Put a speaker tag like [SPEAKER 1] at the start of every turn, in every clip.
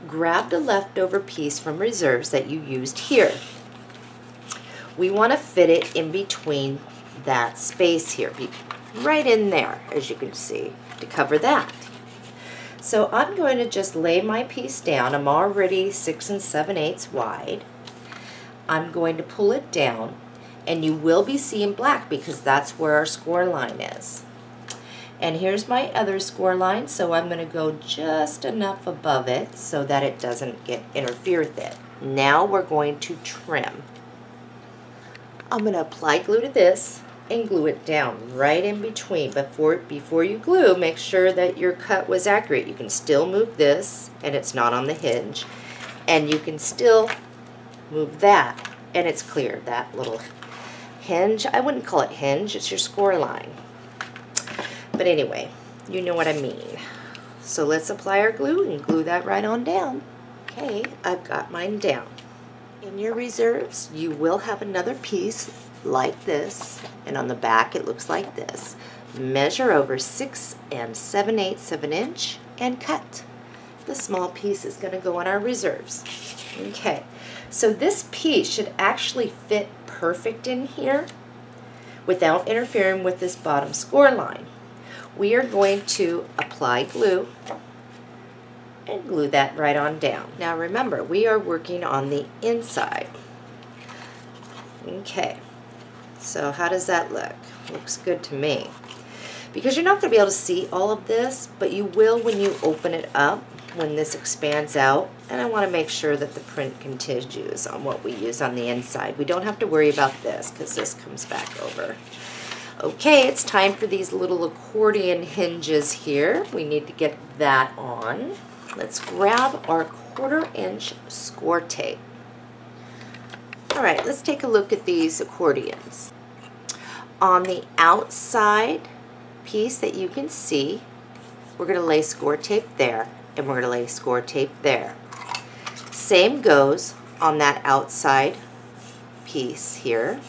[SPEAKER 1] grab the leftover piece from reserves that you used here. We want to fit it in between that space here, right in there, as you can see, to cover that. So I'm going to just lay my piece down. I'm already 6 7/8 wide. I'm going to pull it down, and you will be seeing black because that's where our score line is. And here's my other score line, so I'm going to go just enough above it so that it doesn't interfere with it. Now we're going to trim. I'm going to apply glue to this and glue it down right in between. Before you glue, make sure that your cut was accurate. You can still move this and it's not on the hinge, and you can still move that and it's clear. That little hinge, I wouldn't call it hinge, it's your score line. But anyway, you know what I mean. So let's apply our glue and glue that right on down. Okay, I've got mine down. In your reserves, you will have another piece like this, and on the back it looks like this. Measure over 6 7/8 of an inch and cut. The small piece is going to go on our reserves. Okay, so this piece should actually fit perfect in here without interfering with this bottom score line. We are going to apply glue and glue that right on down. Now remember, we are working on the inside. Okay, so how does that look? Looks good to me. Because you're not going to be able to see all of this, but you will when you open it up, when this expands out. And I want to make sure that the print continues on what we use on the inside. We don't have to worry about this because this comes back over. Okay, it's time for these little accordion hinges here. We need to get that on. Let's grab our 1/4 inch score tape. All right, let's take a look at these accordions. On the outside piece that you can see, we're going to lay score tape there, and we're going to lay score tape there. Same goes on that outside piece here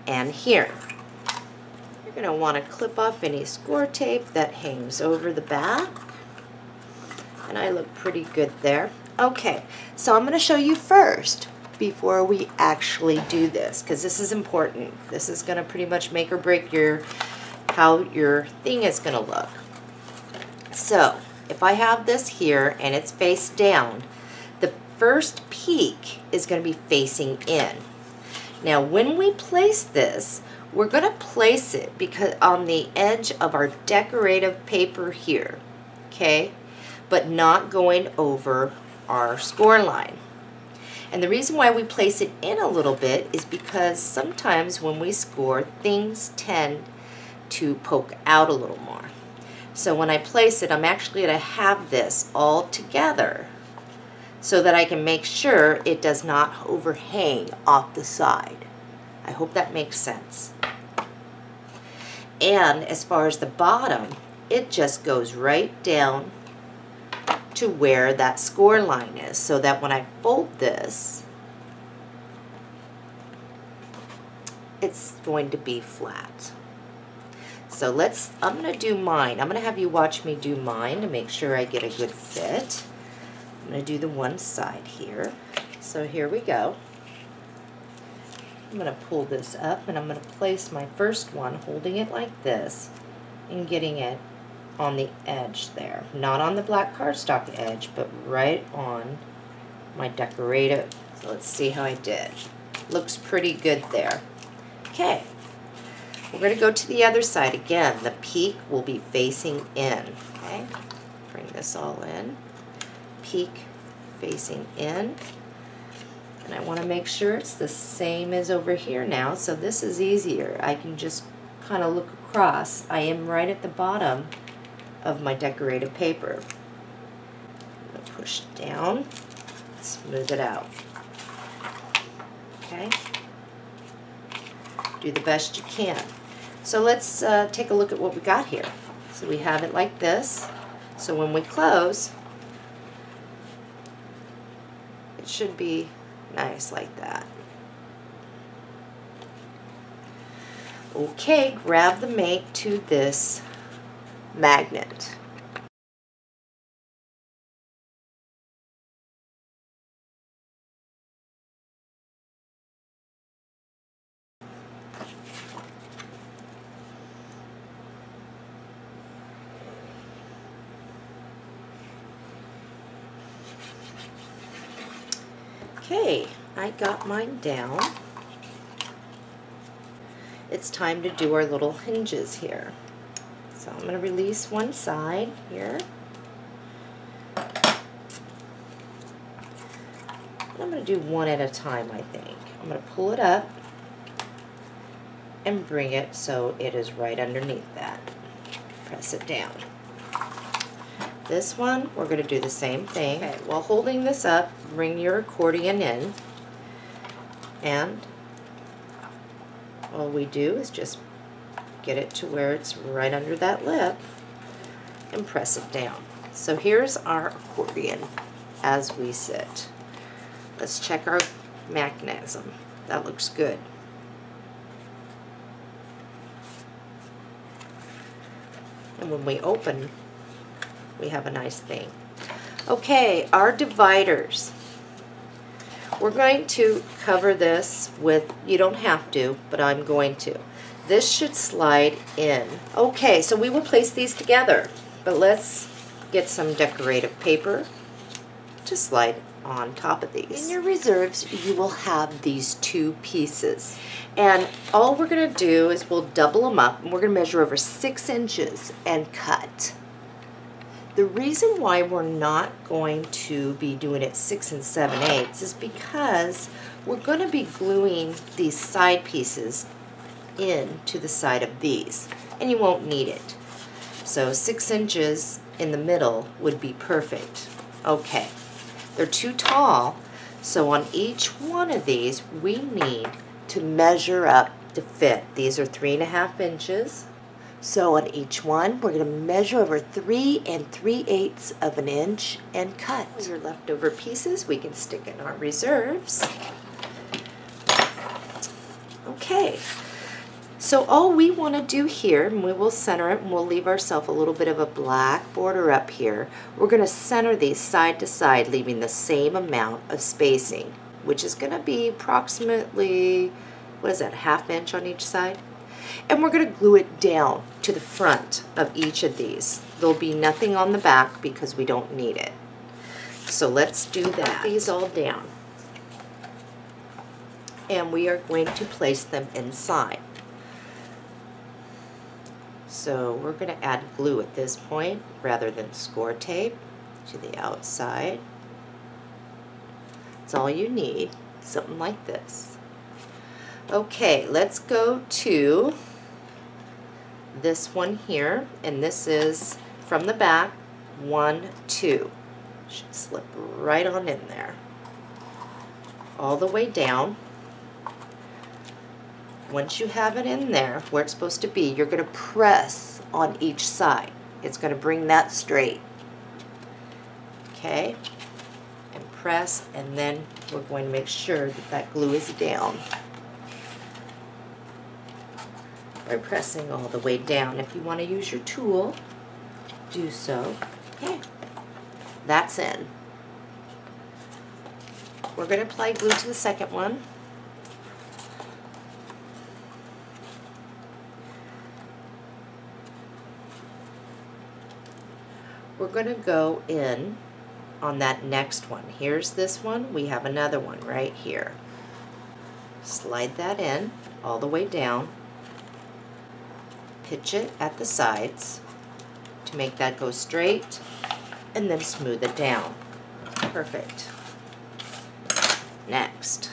[SPEAKER 1] and here. You're going to want to clip off any score tape that hangs over the back. And I look pretty good there. Okay, so I'm going to show you first before we actually do this, because this is important. This is going to pretty much make or break how your thing is going to look. So if I have this here and it's face down, the first peak is going to be facing in. Now when we place this, we're going to place it because on the edge of our decorative paper here, okay, but not going over our score line. And the reason why we place it in a little bit is because sometimes when we score, things tend to poke out a little more. So when I place it, I'm actually going to have this all together so that I can make sure it does not overhang off the side. I hope that makes sense. And as far as the bottom, it just goes right down to where that score line is, so that when I fold this, it's going to be flat. So I'm going to do mine. I'm going to have you watch me do mine to make sure I get a good fit. I'm going to do the one side here. So here we go. I'm going to pull this up and I'm going to place my first one holding it like this and getting it on the edge there. Not on the black cardstock edge, but right on my decorative. So let's see how I did. Looks pretty good there. Okay. We're going to go to the other side again. The peak will be facing in. Okay. Bring this all in. Peak facing in. And I want to make sure it's the same as over here now, so this is easier. I can just kind of look across. I am right at the bottom of my decorative paper. I'm going to push down, smooth it out. Okay? Do the best you can. So let's take a look at what we got here. So we have it like this. So when we close, it should be nice like that. Okay, grab the mate to this magnet. Okay, I got mine down. It's time to do our little hinges here. So I'm going to release one side here. I'm going to do one at a time, I think. I'm going to pull it up and bring it so it is right underneath that. Press it down. This one, we're going to do the same thing. Okay, while holding this up, bring your accordion in, and all we do is just get it to where it's right under that lip and press it down. So here's our accordion as we sit. Let's check our mechanism. That looks good. And when we open, we have a nice thing. Okay, our dividers. We're going to cover this with, you don't have to, but I'm going to. This should slide in. Okay, so we will place these together, but let's get some decorative paper to slide on top of these. In your reserves, you will have these two pieces. And all we're going to do is we'll double them up, and we're going to measure over 6 inches and cut. The reason why we're not going to be doing it 6 7/8 is because we're going to be gluing these side pieces into the side of these, and you won't need it. So 6 inches in the middle would be perfect. Okay, they're too tall, so on each one of these we need to measure up to fit. These are 3.5 inches. So on each one, we're going to measure over 3 3/8 of an inch and cut. Your leftover pieces we can stick in our reserves. Okay, so all we want to do here, and we will center it, and we'll leave ourselves a little bit of a black border up here. We're going to center these side to side, leaving the same amount of spacing, which is going to be approximately, what is that, 1/2 inch on each side? And we're going to glue it down to the front of each of these. There'll be nothing on the back because we don't need it. So let's do that. Put these all down. And we are going to place them inside. So we're going to add glue at this point rather than score tape to the outside. That's all you need, something like this. Okay, let's go to this one here, and this is from the back, 1, 2. Should slip right on in there, all the way down. Once you have it in there where it's supposed to be, you're going to press on each side. It's going to bring that straight. Okay, and press, and then we're going to make sure that that glue is down by pressing all the way down. If you want to use your tool, do so. Okay, that's in. We're going to apply glue to the second one. We're going to go in on that next one. Here's this one. We have another one right here. Slide that in all the way down. Pitch it at the sides to make that go straight, and then smooth it down. Perfect. Next.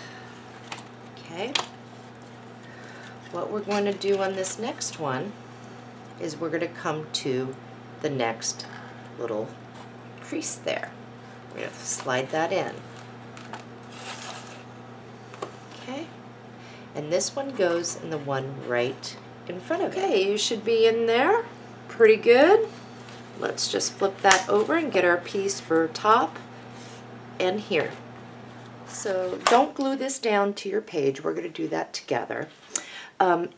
[SPEAKER 1] Okay. What we're going to do on this next one is we're going to come to the next little crease there. We're going to slide that in. Okay. And this one goes in the one right in front of it. Okay, you should be in there pretty good. Let's just flip that over and get our piece for top and here. So don't glue this down to your page. We're going to do that together.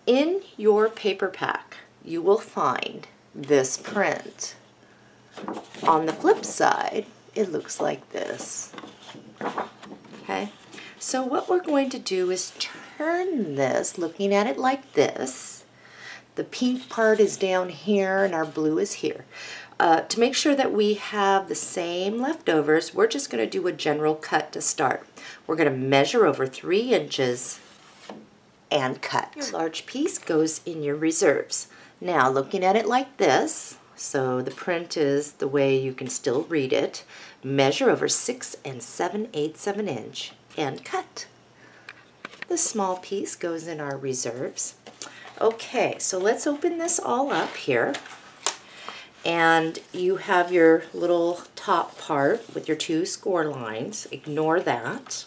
[SPEAKER 1] In your paper pack, you will find this print. On the flip side, it looks like this. Okay, so what we're going to do is turn this, looking at it like this. The pink part is down here and our blue is here. To make sure that we have the same leftovers, we're just going to do a general cut to start. We're going to measure over 3 inches and cut. Your large piece goes in your reserves. Now, looking at it like this, so the print is the way you can still read it, measure over 6 7/8 of an inch and cut. The small piece goes in our reserves. Okay, so let's open this all up here. And you have your little top part with your 2 score lines. Ignore that.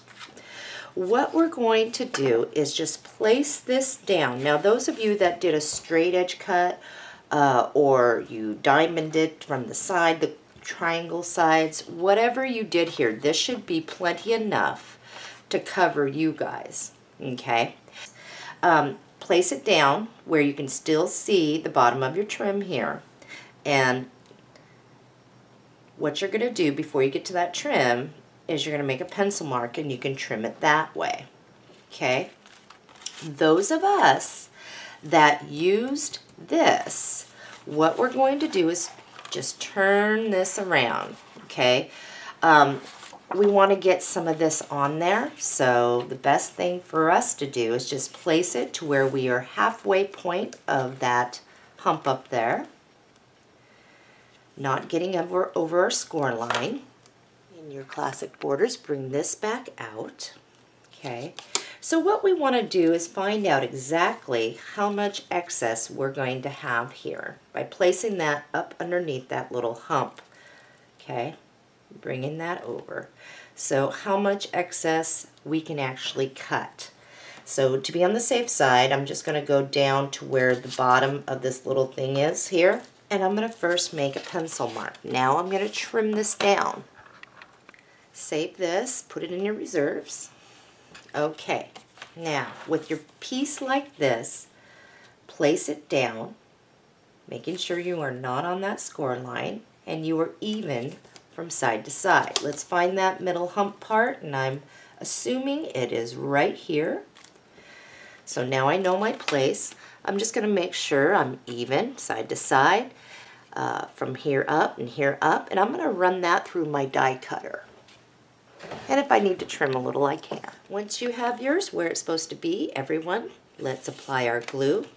[SPEAKER 1] What we're going to do is just place this down. Now, those of you that did a straight edge cut or you diamonded it from the side, the triangle sides, whatever you did here, this should be plenty enough to cover you guys, okay? Place it down where you can still see the bottom of your trim here. And what you're going to do before you get to that trim is you're going to make a pencil mark and you can trim it that way. Okay? Those of us that used this, what we're going to do is just turn this around. Okay? We want to get some of this on there, so the best thing for us to do is just place it to where we are halfway point of that hump up there. Not getting over our score line. In your classic borders, bring this back out. Okay, so what we want to do is find out exactly how much excess we're going to have here by placing that up underneath that little hump. Okay, bringing that over. So how much excess we can actually cut. So to be on the safe side, I'm just going to go down to where the bottom of this little thing is here. And I'm going to first make a pencil mark. Now I'm going to trim this down. Save this, put it in your reserves. Okay, now with your piece like this, place it down, making sure you are not on that score line and you are even from side to side. Let's find that middle hump part, and I'm assuming it is right here. So now I know my place. I'm just going to make sure I'm even side to side from here up and here up, and I'm going to run that through my die cutter. And if I need to trim a little, I can. Once you have yours where it's supposed to be, everyone, let's apply our glue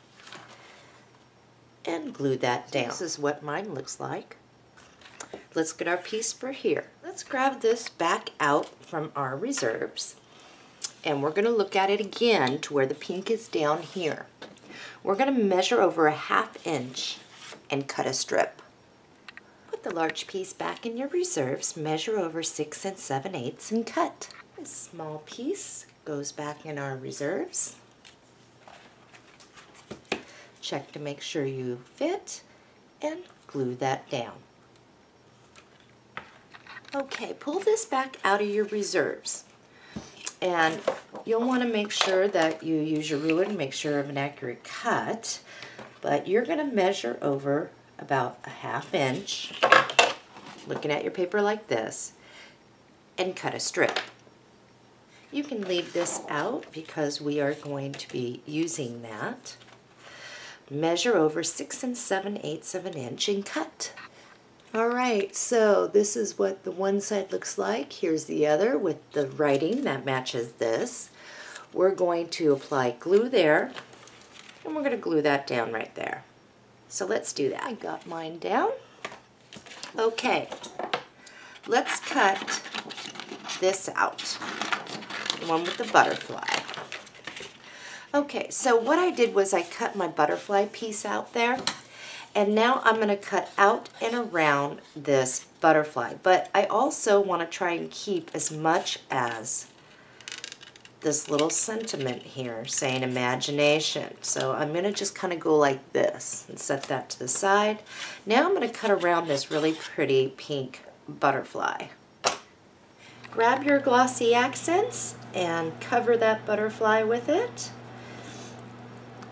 [SPEAKER 1] and glue that down. This is what mine looks like. Let's get our piece for here. Let's grab this back out from our reserves, and we're going to look at it again to where the pink is down here. We're going to measure over a 1/2 inch and cut a strip. Put the large piece back in your reserves, measure over 6 7/8 and cut. This small piece goes back in our reserves. Check to make sure you fit and glue that down. Okay, pull this back out of your reserves. And you'll want to make sure that you use your ruler to make sure of an accurate cut, but you're going to measure over about a 1/2 inch, looking at your paper like this, and cut a strip. You can leave this out because we are going to be using that. Measure over 6 7/8 of an inch and cut. Alright, so this is what the one side looks like. Here's the other with the writing that matches this. We're going to apply glue there, and we're going to glue that down right there. So let's do that. I got mine down. Okay, let's cut this out, the one with the butterfly. Okay, so what I did was I cut my butterfly piece out there. And now I'm going to cut out and around this butterfly. But I also want to try and keep as much as this little sentiment here saying imagination. So I'm going to just kind of go like this and set that to the side. Now I'm going to cut around this really pretty pink butterfly. Grab your glossy accents and cover that butterfly with it.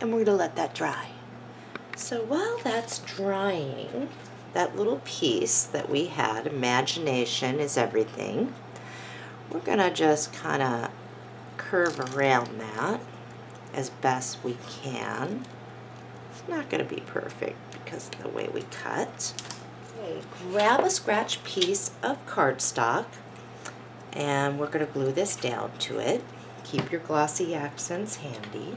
[SPEAKER 1] And we're going to let that dry. So while that's drying, that little piece that we had, imagination is everything, we're going to just kind of curve around that as best we can. It's not going to be perfect because of the way we cut. Okay, grab a scratch piece of cardstock and we're going to glue this down to it. Keep your glossy accents handy.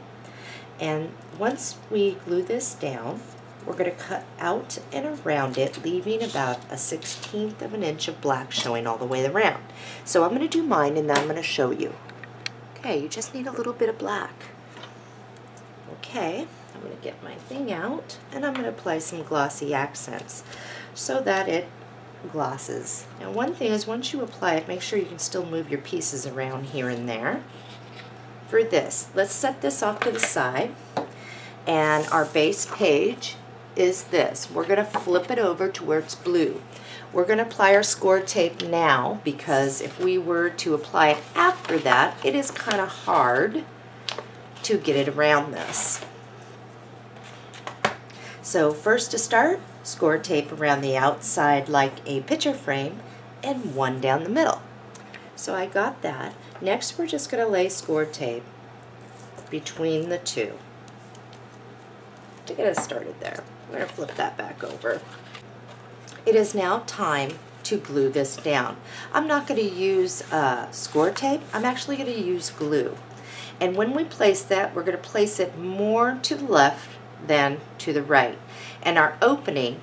[SPEAKER 1] And once we glue this down, we're going to cut out and around it, leaving about a 1/16 of an inch of black showing all the way around. So I'm going to do mine and then I'm going to show you. Okay, you just need a little bit of black. Okay, I'm going to get my thing out and I'm going to apply some glossy accents so that it glosses. Now one thing is, once you apply it, make sure you can still move your pieces around here and there. For this, let's set this off to the side, and our base page is this. We're going to flip it over to where it's blue. We're going to apply our score tape now, because if we were to apply it after that, it is kind of hard to get it around this. So first to start, score tape around the outside like a picture frame and one down the middle. So I got that. Next we're just going to lay score tape between the two to get us started there. We're going to flip that back over. It is now time to glue this down. I'm not going to use score tape. I'm actually going to use glue. And when we place that, we're going to place it more to the left than to the right. And our opening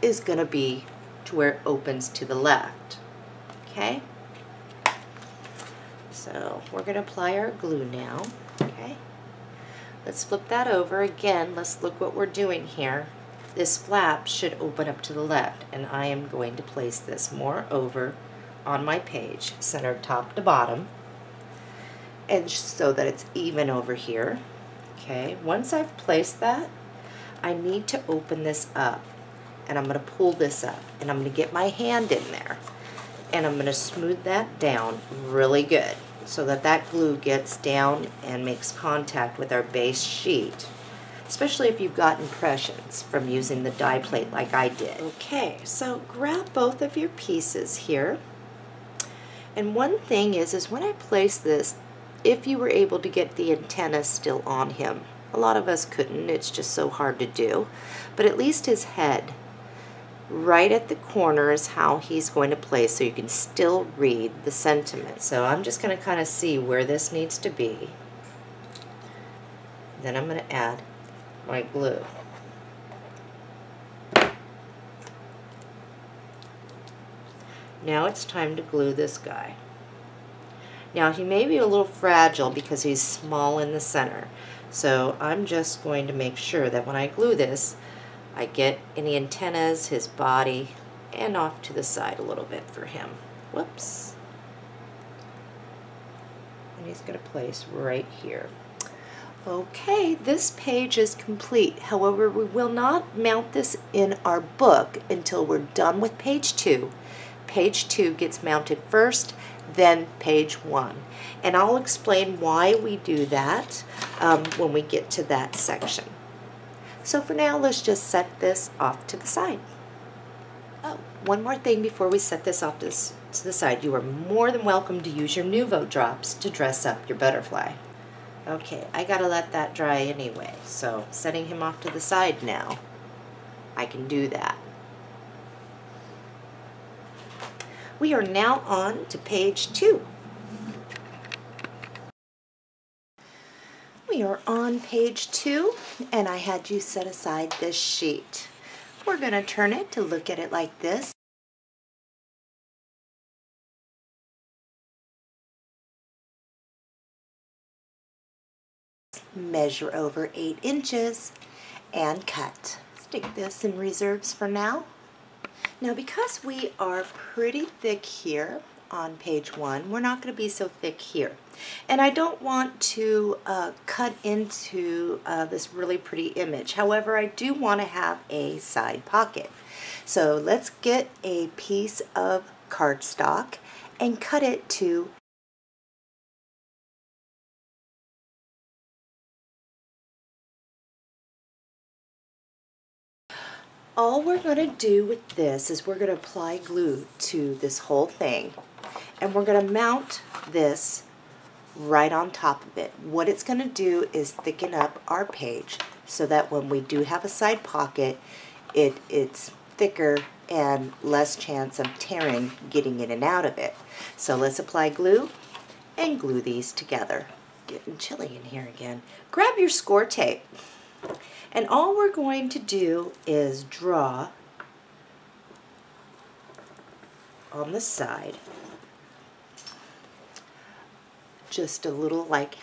[SPEAKER 1] is going to be to where it opens to the left. Okay? So we're going to apply our glue now. Okay? Let's flip that over again. Let's look what we're doing here. This flap should open up to the left, and I am going to place this more over on my page, centered top to bottom, and so that it's even over here. Okay, once I've placed that, I need to open this up, and I'm going to pull this up, and I'm going to get my hand in there, and I'm going to smooth that down really good so that that glue gets down and makes contact with our base sheet, especially if you've got impressions from using the die plate like I did. Okay, so grab both of your pieces here, and one thing is when I place this, if you were able to get the antenna still on him, a lot of us couldn't, it's just so hard to do, but at least his head right at the corner is how he's going to place, so you can still read the sentiment. So I'm just going to kind of see where this needs to be. Then I'm going to add my glue. Now it's time to glue this guy. Now he may be a little fragile because he's small in the center, so I'm just going to make sure that when I glue this, I get any antennas, his body, and off to the side a little bit for him. Whoops. And he's going to place right here. Okay, this page is complete. However, we will not mount this in our book until we're done with page 2. Page 2 gets mounted first, then page 1. And I'll explain why we do that when we get to that section. So for now, let's just set this off to the side. Oh, one more thing before we set this off to the side. You are more than welcome to use your Nuvo drops to dress up your butterfly. Okay, I gotta let that dry anyway, so setting him off to the side now, I can do that. We are now on to page 2. We are on page 2, and I had you set aside this sheet. We're going to turn it to look at it like this. Measure over 8 inches and cut. Stick this in reserves for now. Now because we are pretty thick here on page 1, we're not going to be so thick here. And I don't want to cut into this really pretty image. However, I do want to have a side pocket. So let's get a piece of cardstock and cut it to all we're going to do with this is we're going to apply glue to this whole thing, and we're going to mount this right on top of it. What it's going to do is thicken up our page so that when we do have a side pocket, it's thicker and less chance of tearing getting in and out of it. So let's apply glue and glue these together. Getting chilly in here again. Grab your score tape, and all we're going to do is draw on the side just a little like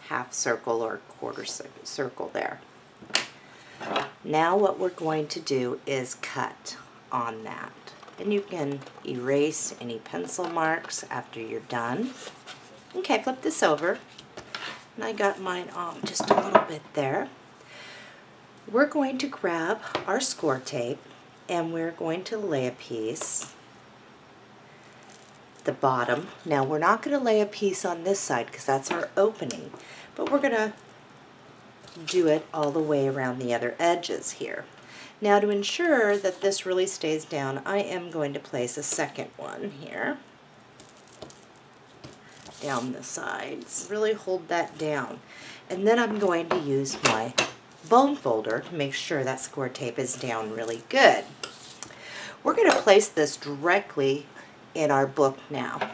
[SPEAKER 1] half circle or quarter circle there. Now what we're going to do is cut on that. And you can erase any pencil marks after you're done. Okay, flip this over. And I got mine off just a little bit there. We're going to grab our score tape and we're going to lay a piece at the bottom. Now we're not going to lay a piece on this side because that's our opening, but we're going to do it all the way around the other edges here. Now to ensure that this really stays down, I am going to place a second one here down the sides. Really hold that down. And then I'm going to use my bone folder to make sure that score tape is down really good. We're going to place this directly in our book now.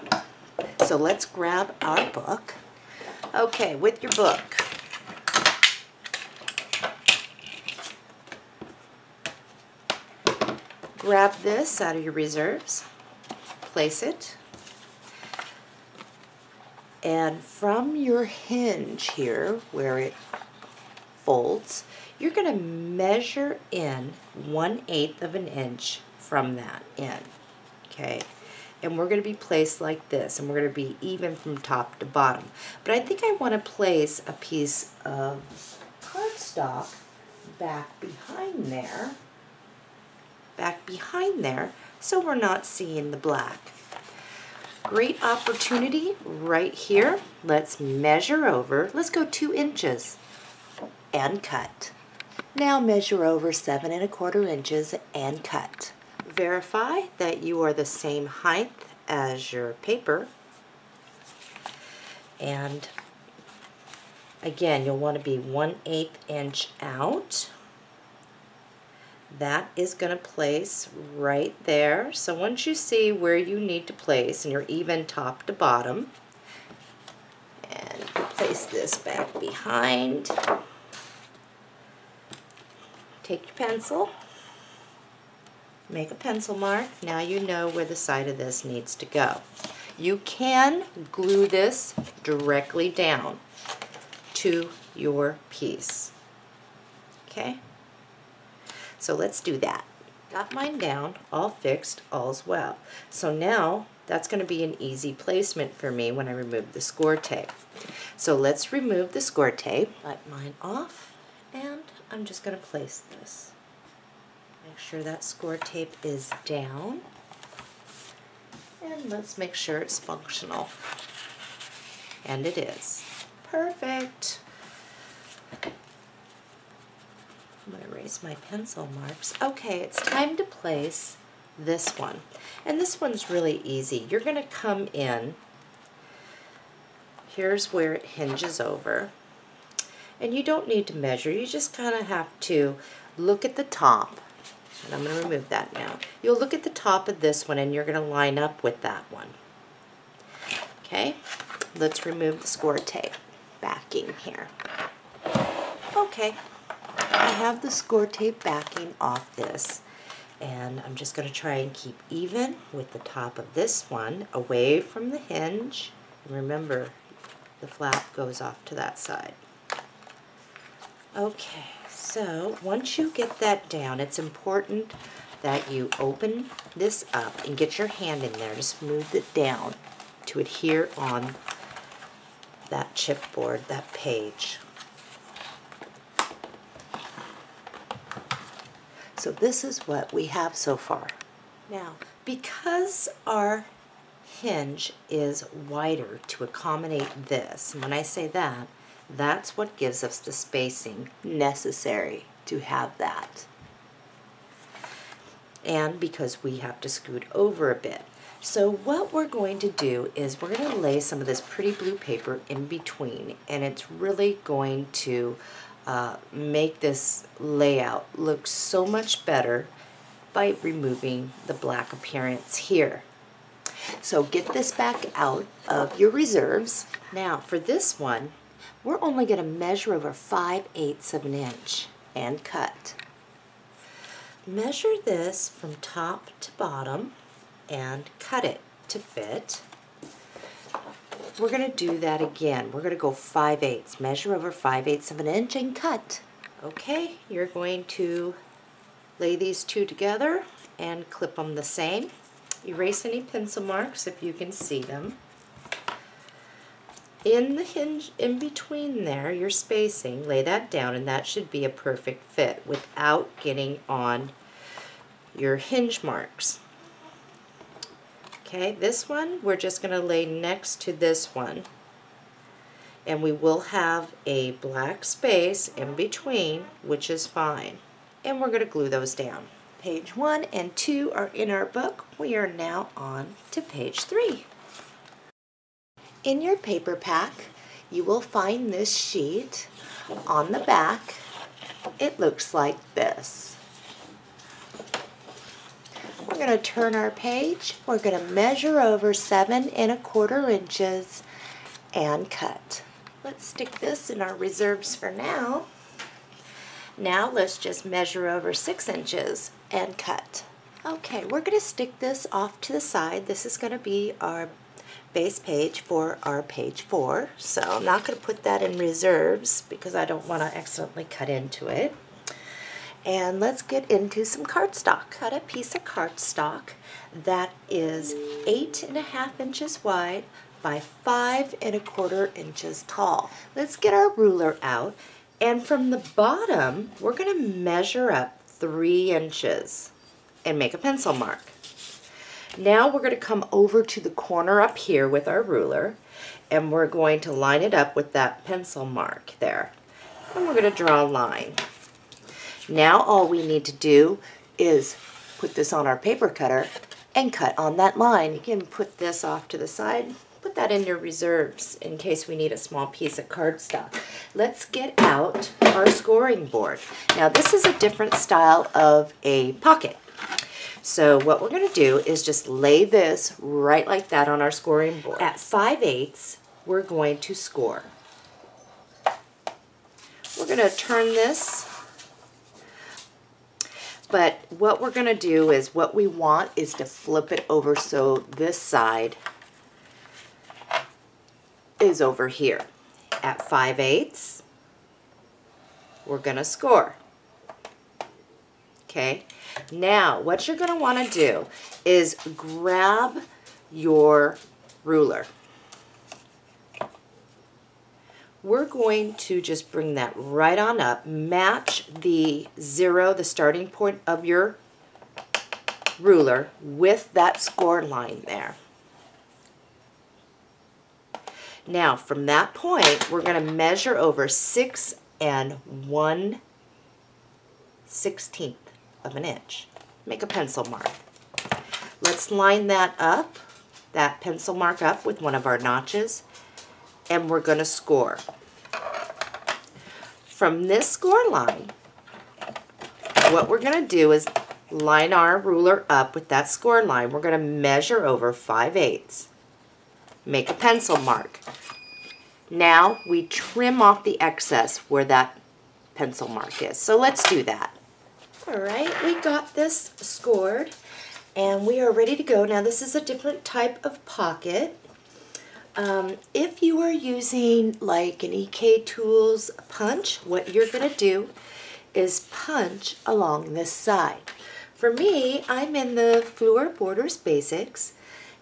[SPEAKER 1] So let's grab our book. Okay, with your book, grab this out of your reserves, place it, and from your hinge here where it folds, you're going to measure in 1/8 of an inch from that in, okay? And we're going to be placed like this, and we're going to be even from top to bottom. But I think I want to place a piece of cardstock back behind there, so we're not seeing the black. Great opportunity right here. Let's measure over. Let's go 2 inches and cut. Now measure over 7 1/4 inches and cut. Verify that you are the same height as your paper. And again, you'll want to be 1/8 inch out. That is going to place right there. So once you see where you need to place and you're even top to bottom, and place this back behind, take your pencil, make a pencil mark. Now you know where the side of this needs to go. You can glue this directly down to your piece. Okay? So let's do that. Got mine down, all fixed, all's well. So now that's going to be an easy placement for me when I remove the score tape. So let's remove the score tape. Let mine off, and I'm just going to place this. Make sure that score tape is down. And let's make sure it's functional. And it is. Perfect. I'm going to erase my pencil marks. Okay, it's time to place this one. And this one's really easy. You're going to come in. Here's where it hinges over. And you don't need to measure. You just kind of have to look at the top. And I'm going to remove that now. You'll look at the top of this one and you're going to line up with that one. Okay, let's remove the score tape backing here. Okay, I have the score tape backing off this, and I'm just going to try and keep even with the top of this one away from the hinge. And remember, the flap goes off to that side. Okay, so once you get that down, it's important that you open this up and get your hand in there to smooth it down to adhere on that chipboard, that page. So this is what we have so far. Now, because our hinge is wider to accommodate this, and when I say that, that's what gives us the spacing necessary to have that. And because we have to scoot over a bit. So what we're going to do is we're going to lay some of this pretty blue paper in between, and it's really going to make this layout look so much better by removing the black appearance here. So get this back out of your reserves. Now for this one, we're only going to measure over 5/8 of an inch and cut. Measure this from top to bottom and cut it to fit. We're going to do that again. We're going to go 5/8, measure over 5/8 of an inch and cut. Okay, you're going to lay these two together and clip them the same. Erase any pencil marks if you can see them. In the hinge in between there, your spacing, lay that down, and that should be a perfect fit without getting on your hinge marks. Okay, this one we're just going to lay next to this one, and we will have a black space in between, which is fine. And we're going to glue those down. Page 1 and 2 are in our book. We are now on to page 3. In your paper pack, you will find this sheet. On the back, it looks like this. We're going to turn our page. We're going to measure over 7 1/4 inches and cut. Let's stick this in our reserves for now. Now let's just measure over 6 inches and cut. Okay, we're going to stick this off to the side. This is going to be our base page for our page 4. So I'm not going to put that in reserves because I don't want to accidentally cut into it. And let's get into some cardstock. Cut a piece of cardstock that is 8 1/2 inches wide by 5 1/4 inches tall. Let's get our ruler out, and from the bottom we're going to measure up 3 inches and make a pencil mark. Now we're going to come over to the corner up here with our ruler, and we're going to line it up with that pencil mark there. And we're going to draw a line. Now all we need to do is put this on our paper cutter and cut on that line. You can put this off to the side. Put that in your reserves in case we need a small piece of cardstock. Let's get out our scoring board. Now this is a different style of a pocket. So what we're going to do is just lay this right like that on our scoring board. At 5/8, we're going to score. We're going to turn this, but what we're going to do is what we want is to flip it over so this side is over here. At 5/8, we're going to score. Okay, now what you're going to want to do is grab your ruler. We're going to just bring that right on up, match the 0, the starting point of your ruler, with that score line there. Now from that point, we're going to measure over 6 1/16 of an inch. Make a pencil mark. Let's line that up, that pencil mark up with one of our notches, and we're going to score. From this score line, what we're going to do is line our ruler up with that score line. We're going to measure over 5/8. Make a pencil mark. Now we trim off the excess where that pencil mark is. So let's do that. Alright, we got this scored and we are ready to go. Now this is a different type of pocket. If you are using like an EK Tools punch, what you're going to do is punch along this side. For me, I'm in the Fleur Borders Basics,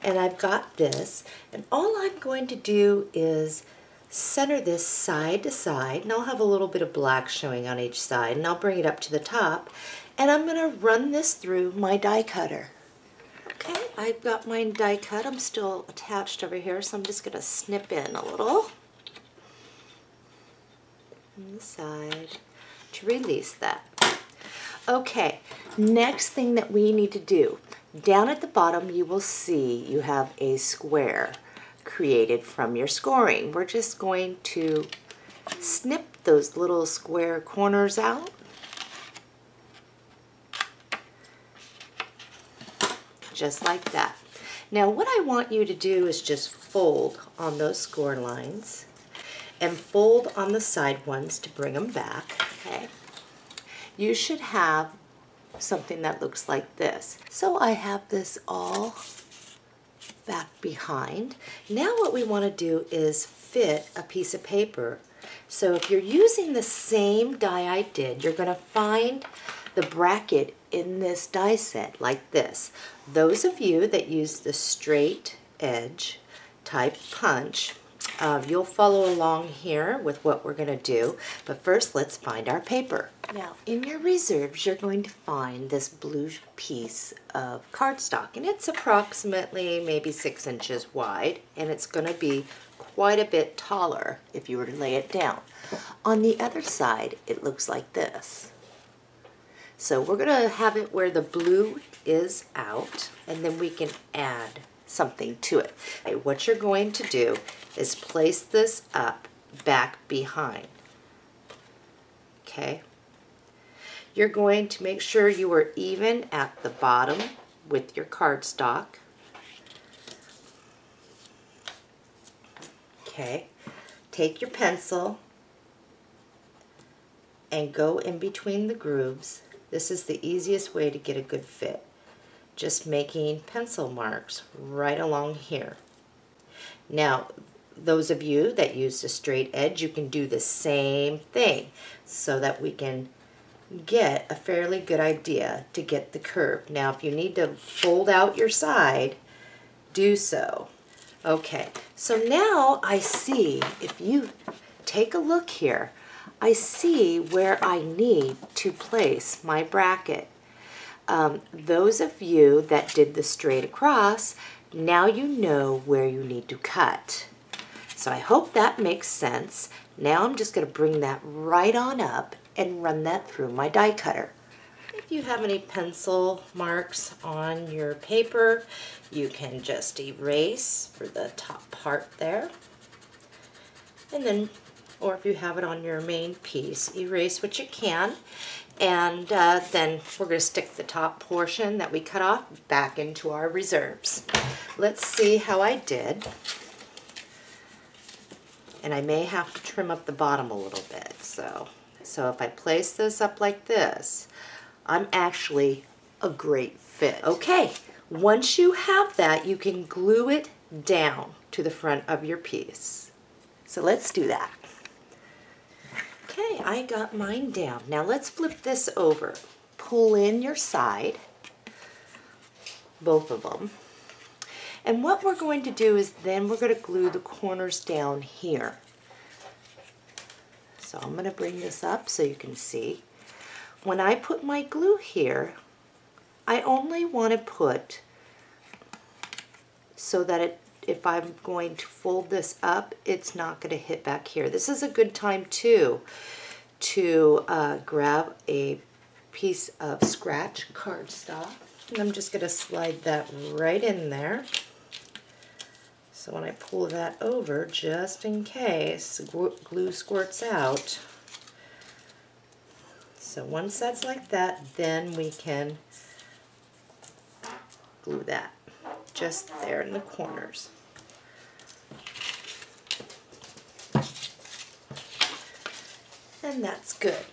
[SPEAKER 1] and I've got this, and all I'm going to do is center this side to side, and I'll have a little bit of black showing on each side, and I'll bring it up to the top, and I'm going to run this through my die cutter. Okay, I've got mine die cut. I'm still attached over here, so I'm just going to snip in a little on the side to release that. Okay, next thing that we need to do, down at the bottom you will see you have a square created from your scoring. We're just going to snip those little square corners out just like that. Now what I want you to do is just fold on those score lines and fold on the side ones to bring them back, okay? You should have something that looks like this. So I have this all back behind. Now what we want to do is fit a piece of paper. So if you're using the same die I did, you're going to find the bracket in this die set like this. Those of you that use the straight edge type punch, you'll follow along here with what we're going to do, but first let's find our paper. Now in your reserves you're going to find this blue piece of cardstock, and it's approximately maybe 6 inches wide, and it's going to be quite a bit taller if you were to lay it down. On the other side it looks like this. So we're going to have it where the blue is out, and then we can add something to it. Okay, what you're going to do is place this up back behind. Okay. You're going to make sure you are even at the bottom with your cardstock. Okay. Take your pencil and go in between the grooves. This is the easiest way to get a good fit. Just making pencil marks right along here. Now, those of you that use the straight edge, you can do the same thing so that we can get a fairly good idea to get the curve. Now, if you need to fold out your side, do so. Okay, so now I see, if you take a look here, I see where I need to place my bracket. Those of you that did the straight across, now you know where you need to cut. So I hope that makes sense. Now I'm just going to bring that right on up and run that through my die cutter. If you have any pencil marks on your paper, you can just erase for the top part there. And then, or if you have it on your main piece, erase what you can. And then we're going to stick the top portion that we cut off back into our reserves. Let's see how I did. And I may have to trim up the bottom a little bit. So if I place this up like this, I'm actually a great fit. Okay, once you have that, you can glue it down to the front of your piece. So let's do that. Okay, I got mine down. Now let's flip this over. Pull in your side, both of them. And what we're going to do is then we're going to glue the corners down here. So I'm going to bring this up so you can see. When I put my glue here, I only want to put so that if I'm going to fold this up, it's not going to hit back here. This is a good time too to grab a piece of scratch cardstock, and I'm just going to slide that right in there. So when I pull that over, just in case glue squirts out. So once that's like that, then we can glue that just there in the corners. And that's good.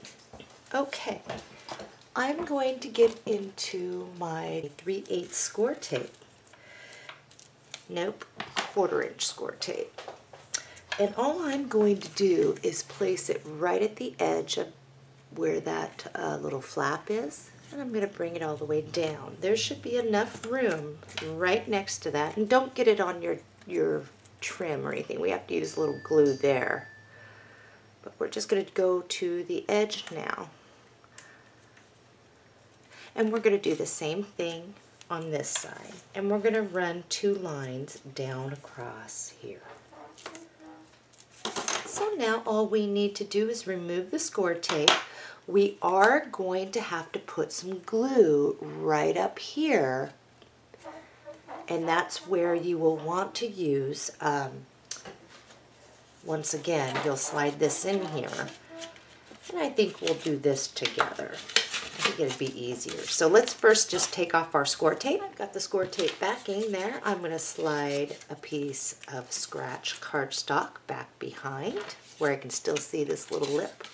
[SPEAKER 1] Okay, I'm going to get into my 3/8 score tape. Nope, 1/4 inch score tape. And all I'm going to do is place it right at the edge of where that little flap is. And I'm going to bring it all the way down. There should be enough room right next to that. And don't get it on your trim or anything. We have to use a little glue there. But we're just going to go to the edge now. And we're going to do the same thing on this side. And we're going to run 2 lines down across here. So now all we need to do is remove the score tape. We are going to have to put some glue right up here. And that's where you will want to use once again, you'll slide this in here, and I think we'll do this together. think it'd be easier. So let's first just take off our score tape. I've got the score tape backing there. I'm going to slide a piece of scratch cardstock back behind where I can still see this little lip.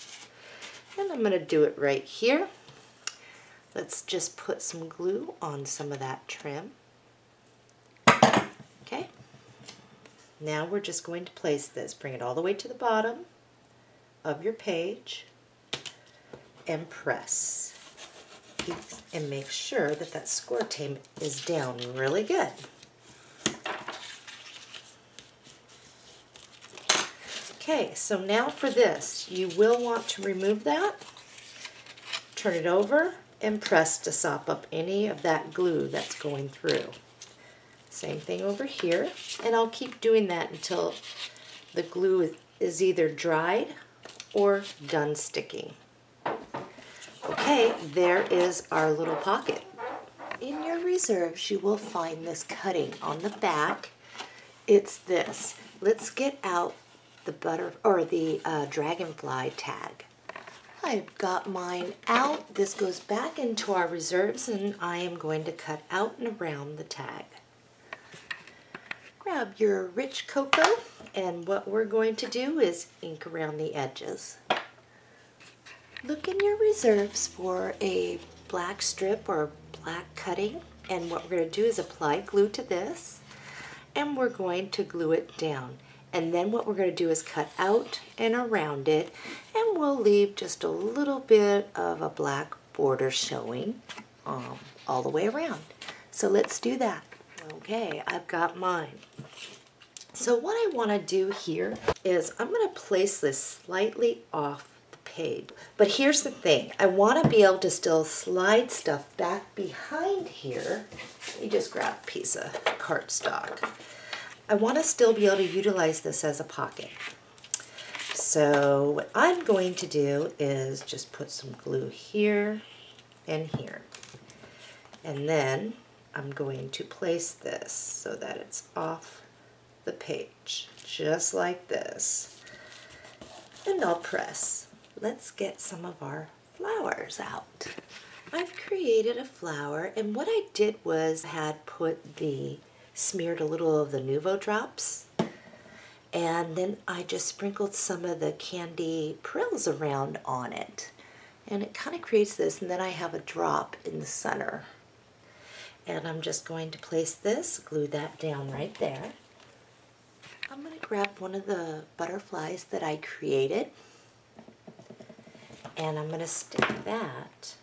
[SPEAKER 1] And I'm going to do it right here. Let's just put some glue on some of that trim. Okay. Now we're just going to place this. Bring it all the way to the bottom of your page and press. And make sure that that score tape is down really good. Okay, so now for this, you will want to remove that, turn it over, and press to sop up any of that glue that's going through. Same thing over here, and I'll keep doing that until the glue is either dried or done sticking. Okay, there is our little pocket. In your reserves, you will find this cutting on the back. It's this. Let's get out the dragonfly tag. I've got mine out. This goes back into our reserves, and I am going to cut out and around the tag. Grab your rich cocoa, and what we're going to do is ink around the edges. Look in your reserves for a black strip or black cutting, and what we're going to do is apply glue to this, and we're going to glue it down. And then what we're going to do is cut out and around it, and we'll leave just a little bit of a black border showing all the way around. So let's do that. Okay, I've got mine. So what I want to do here is I'm going to place this slightly off the page. But here's the thing. I want to be able to still slide stuff back behind here. Let me just grab a piece of cardstock. I want to still be able to utilize this as a pocket. So what I'm going to do is just put some glue here and here. And then I'm going to place this so that it's off the page, just like this. And I'll press. Let's get some of our flowers out. I've created a flower, and what I did was smeared a little of the Nuvo drops, and then I just sprinkled some of the candy prills around on it, and it kind of creates this, and then I have a drop in the center. And I'm just going to place this, glue that down right there. I'm going to grab one of the butterflies that I created, and I'm going to stick that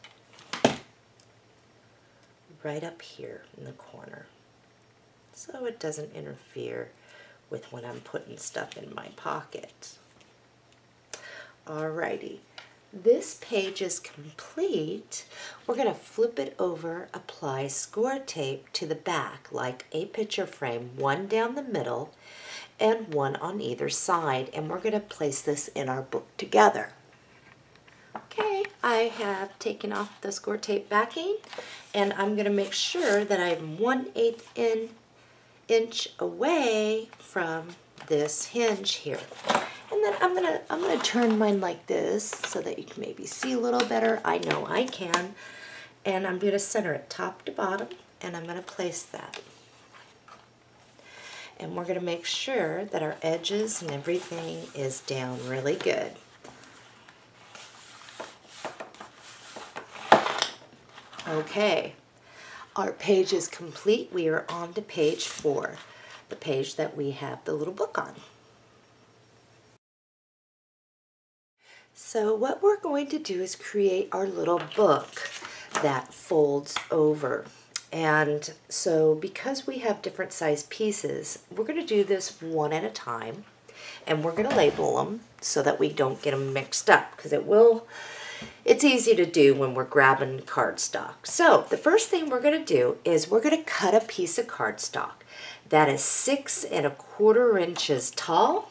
[SPEAKER 1] right up here in the corner, so it doesn't interfere with when I'm putting stuff in my pocket. Alrighty, this page is complete. We're going to flip it over, apply score tape to the back like a picture frame, one down the middle and one on either side, and we're going to place this in our book together. Okay, I have taken off the score tape backing, and I'm going to make sure that I'm 1/8 inch away from this hinge here. And then I'm gonna turn mine like this so that you can maybe see a little better. I know I can. And I'm gonna center it top to bottom, and I'm gonna place that. And we're gonna make sure that our edges and everything is down really good. Okay. Our page is complete. We are on to page 4, the page that we have the little book on. So what we're going to do is create our little book that folds over. And so because we have different size pieces, we're going to do this one at a time, and we're going to label them so that we don't get them mixed up, because it's easy to do when we're grabbing cardstock. So the first thing we're going to do is we're going to cut a piece of cardstock that is 6 1/4 inches tall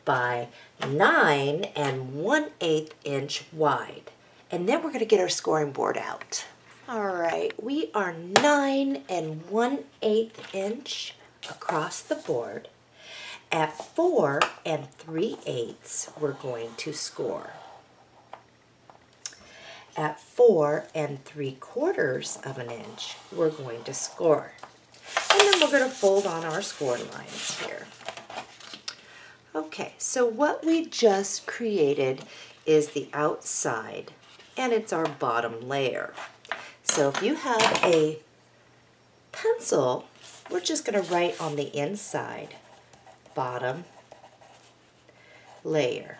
[SPEAKER 1] by 9 1/8 inch wide. And then we're going to get our scoring board out. All right, we are 9 1/8 inch across the board. At 4 3/8 we're going to score. at 4 3/4 of an inch, we're going to score. And then we're going to fold on our score lines here. Okay, so what we just created is the outside, and it's our bottom layer. So if you have a pencil, we're just going to write on the inside, bottom layer.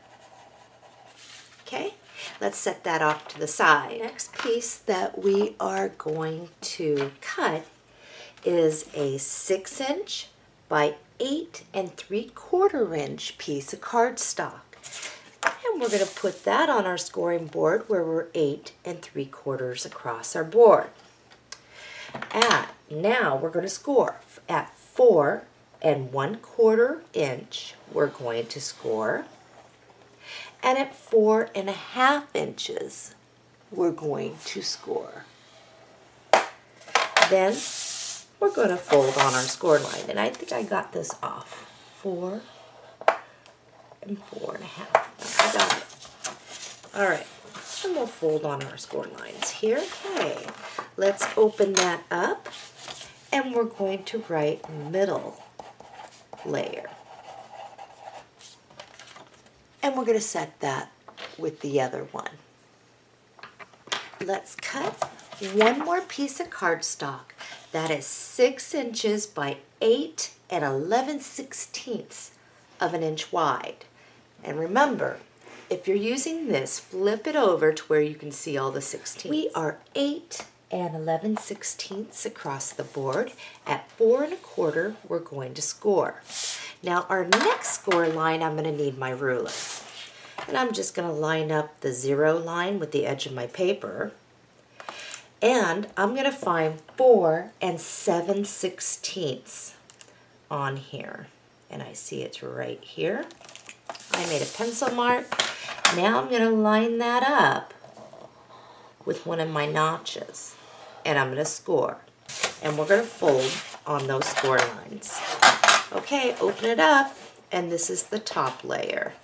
[SPEAKER 1] Okay, let's set that off to the side. Next piece that we are going to cut is a 6" by 8 3/4 inch piece of cardstock. And we're going to put that on our scoring board where we're 8 3/4 across our board. Now we're going to score. At 4 1/4 inch, we're going to score. And at 4 1/2 inches, we're going to score. Then we're going to fold on our score line. And I think I got this off. 4 and 4 1/2. I got it. All right. And we'll fold on our score lines here. Okay. Let's open that up. And we're going to write middle layer. And we're going to set that with the other one. Let's cut one more piece of cardstock. That is 6 inches by 8 11/16 of an inch wide. And remember, if you're using this, flip it over to where you can see all the 16ths. We are 8 11/16 across the board. At 4 1/4, we're going to score. Now our next score line, I'm going to need my ruler. And I'm just going to line up the 0 line with the edge of my paper. And I'm going to find 4 7/16 on here. And I see it's right here. I made a pencil mark. Now I'm going to line that up with one of my notches. And I'm going to score. And we're going to fold on those score lines. Okay, open it up. And this is the top layer.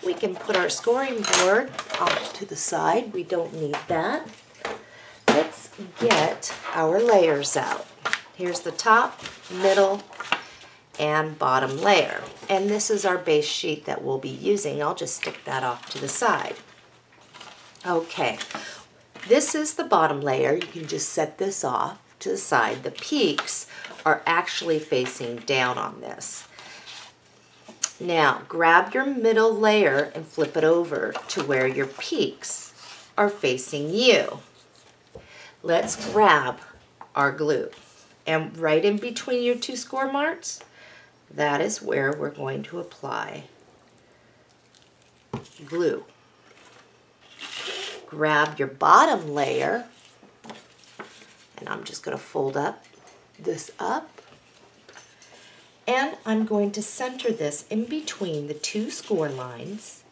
[SPEAKER 1] We can put our scoring board off to the side. We don't need that. Let's get our layers out. Here's the top, middle, and bottom layer. And this is our base sheet that we'll be using. I'll just stick that off to the side. Okay, this is the bottom layer. You can just set this off to the side. The peaks are actually facing down on this. Now, grab your middle layer and flip it over to where your peaks are facing you. Let's grab our glue. And right in between your two score marks, that is where we're going to apply glue. Grab your bottom layer, and I'm just going to fold this up. And I'm going to center this in between the two score lines,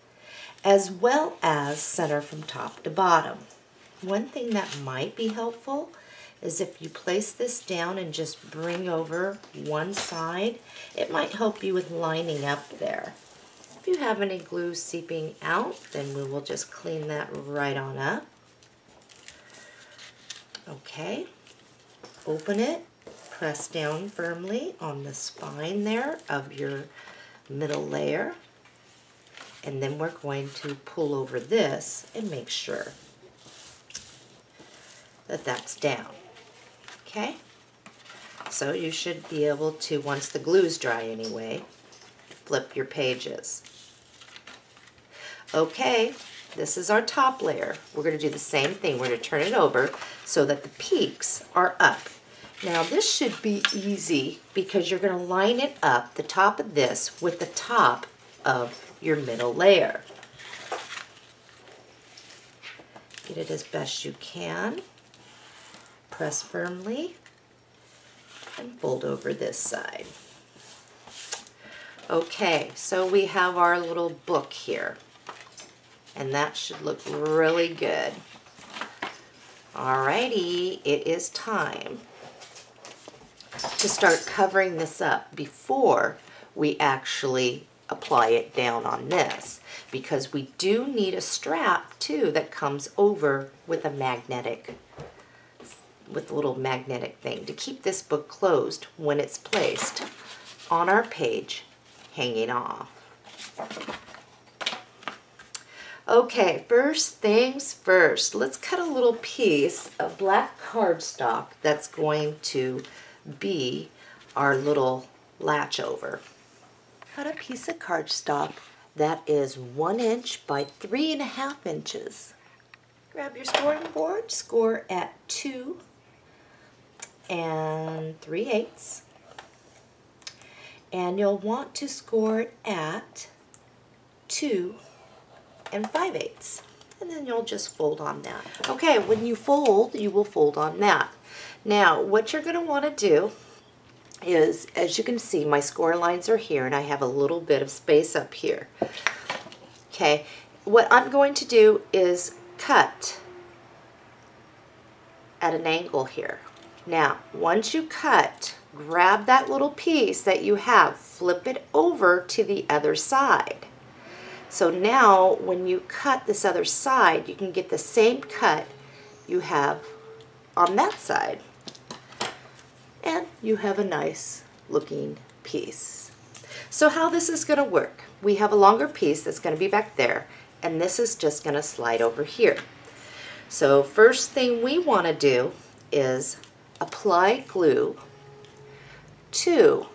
[SPEAKER 1] as well as center from top to bottom. One thing that might be helpful is if you place this down and just bring over one side, it might help you with lining up there. If you have any glue seeping out, then we will just clean that right on up. Okay, open it. Press down firmly on the spine there of your middle layer. And then we're going to pull over this and make sure that that's down. Okay? So you should be able to, once the glue's dry anyway, flip your pages. Okay, this is our top layer. We're going to do the same thing. We're going to turn it over so that the peaks are up. Now this should be easy because you're going to line it up, the top of this, with the top of your middle layer. Get it as best you can. Press firmly and fold over this side. Okay, so we have our little book here. And that should look really good. Alrighty, it is time to start covering this up before we actually apply it down on this, because we do need a strap too that comes over with a little magnetic thing to keep this book closed when it's placed on our page hanging off. Okay, first things first, let's cut a little piece of black cardstock that's going to be our little latch over. Cut a piece of cardstock that is 1 inch by 3.5 inches. Grab your scoring board, score at 2 3/8, and you'll want to score it at 2 5/8, and then you'll just fold on that. Okay, when you fold, you will fold on that. Now, what you're going to want to do is, as you can see, my score lines are here, and I have a little bit of space up here. Okay, what I'm going to do is cut at an angle here. Now, once you cut, grab that little piece that you have, flip it over to the other side. So now, when you cut this other side, you can get the same cut you have on that side. And you have a nice looking piece. So how this is going to work, we have a longer piece that's going to be back there, and this is just going to slide over here. So first thing we want to do is apply glue to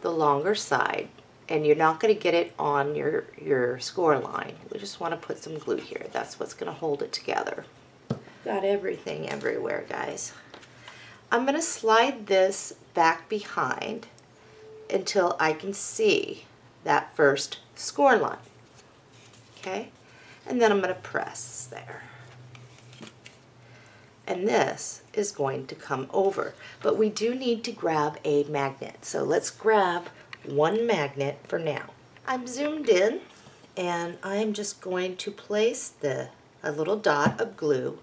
[SPEAKER 1] the longer side, and you're not going to get it on your score line. We just want to put some glue here. That's what's going to hold it together. Got everything everywhere, guys. I'm going to slide this back behind until I can see that first score line. Okay? And then I'm going to press there. And this is going to come over. But we do need to grab a magnet. So let's grab one magnet for now. I'm zoomed in, and I'm just going to place a little dot of glue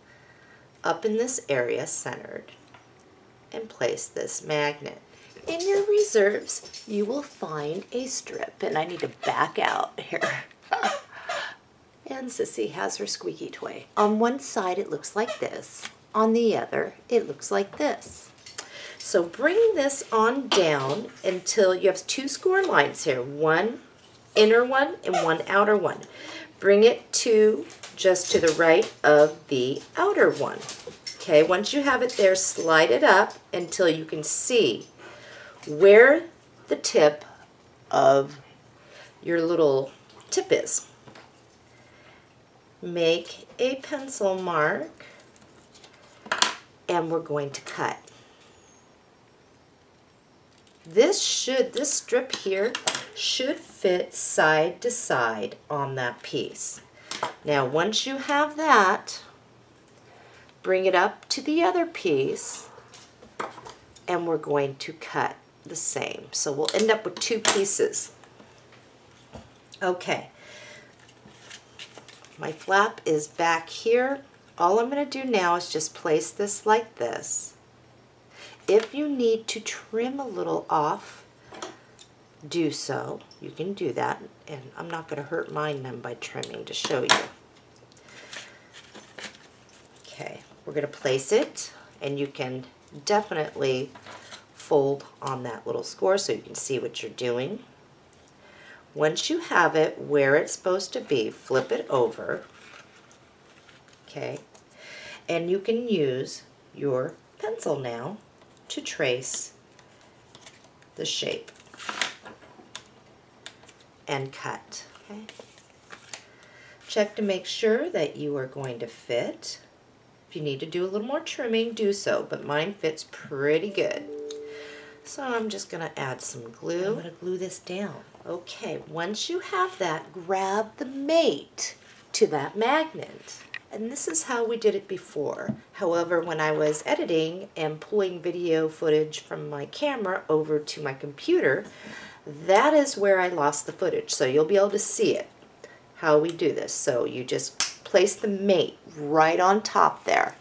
[SPEAKER 1] up in this area centered and place this magnet. In your reserves, you will find a strip, and I need to back out here. And Sissy has her squeaky toy. On one side it looks like this. On the other, it looks like this. So bring this on down until you have 2 score lines here, one inner one and one outer one. Bring it to just to the right of the outer one. Okay, once you have it there, slide it up until you can see where the tip of your little tip is. Make a pencil mark, and we're going to cut. This strip here should fit side to side on that piece. Now once you have that, bring it up to the other piece, and we're going to cut the same. So we'll end up with 2 pieces. Okay, my flap is back here. All I'm going to do now is just place this like this. If you need to trim a little off, do so. You can do that, and I'm not going to hurt mine none by trimming to show you. Okay, we're going to place it, and you can definitely fold on that little score so you can see what you're doing. Once you have it where it's supposed to be, flip it over. Okay, and you can use your pencil now to trace the shape and cut. Okay, check to make sure that you are going to fit. If you need to do a little more trimming, do so, but mine fits pretty good. So I'm just going to add some glue. I'm going to glue this down. Okay, once you have that, grab the mate to that magnet. And this is how we did it before. However, when I was editing and pulling video footage from my camera over to my computer, that is where I lost the footage. So you'll be able to see it, how we do this. So you just place the mate right on top there.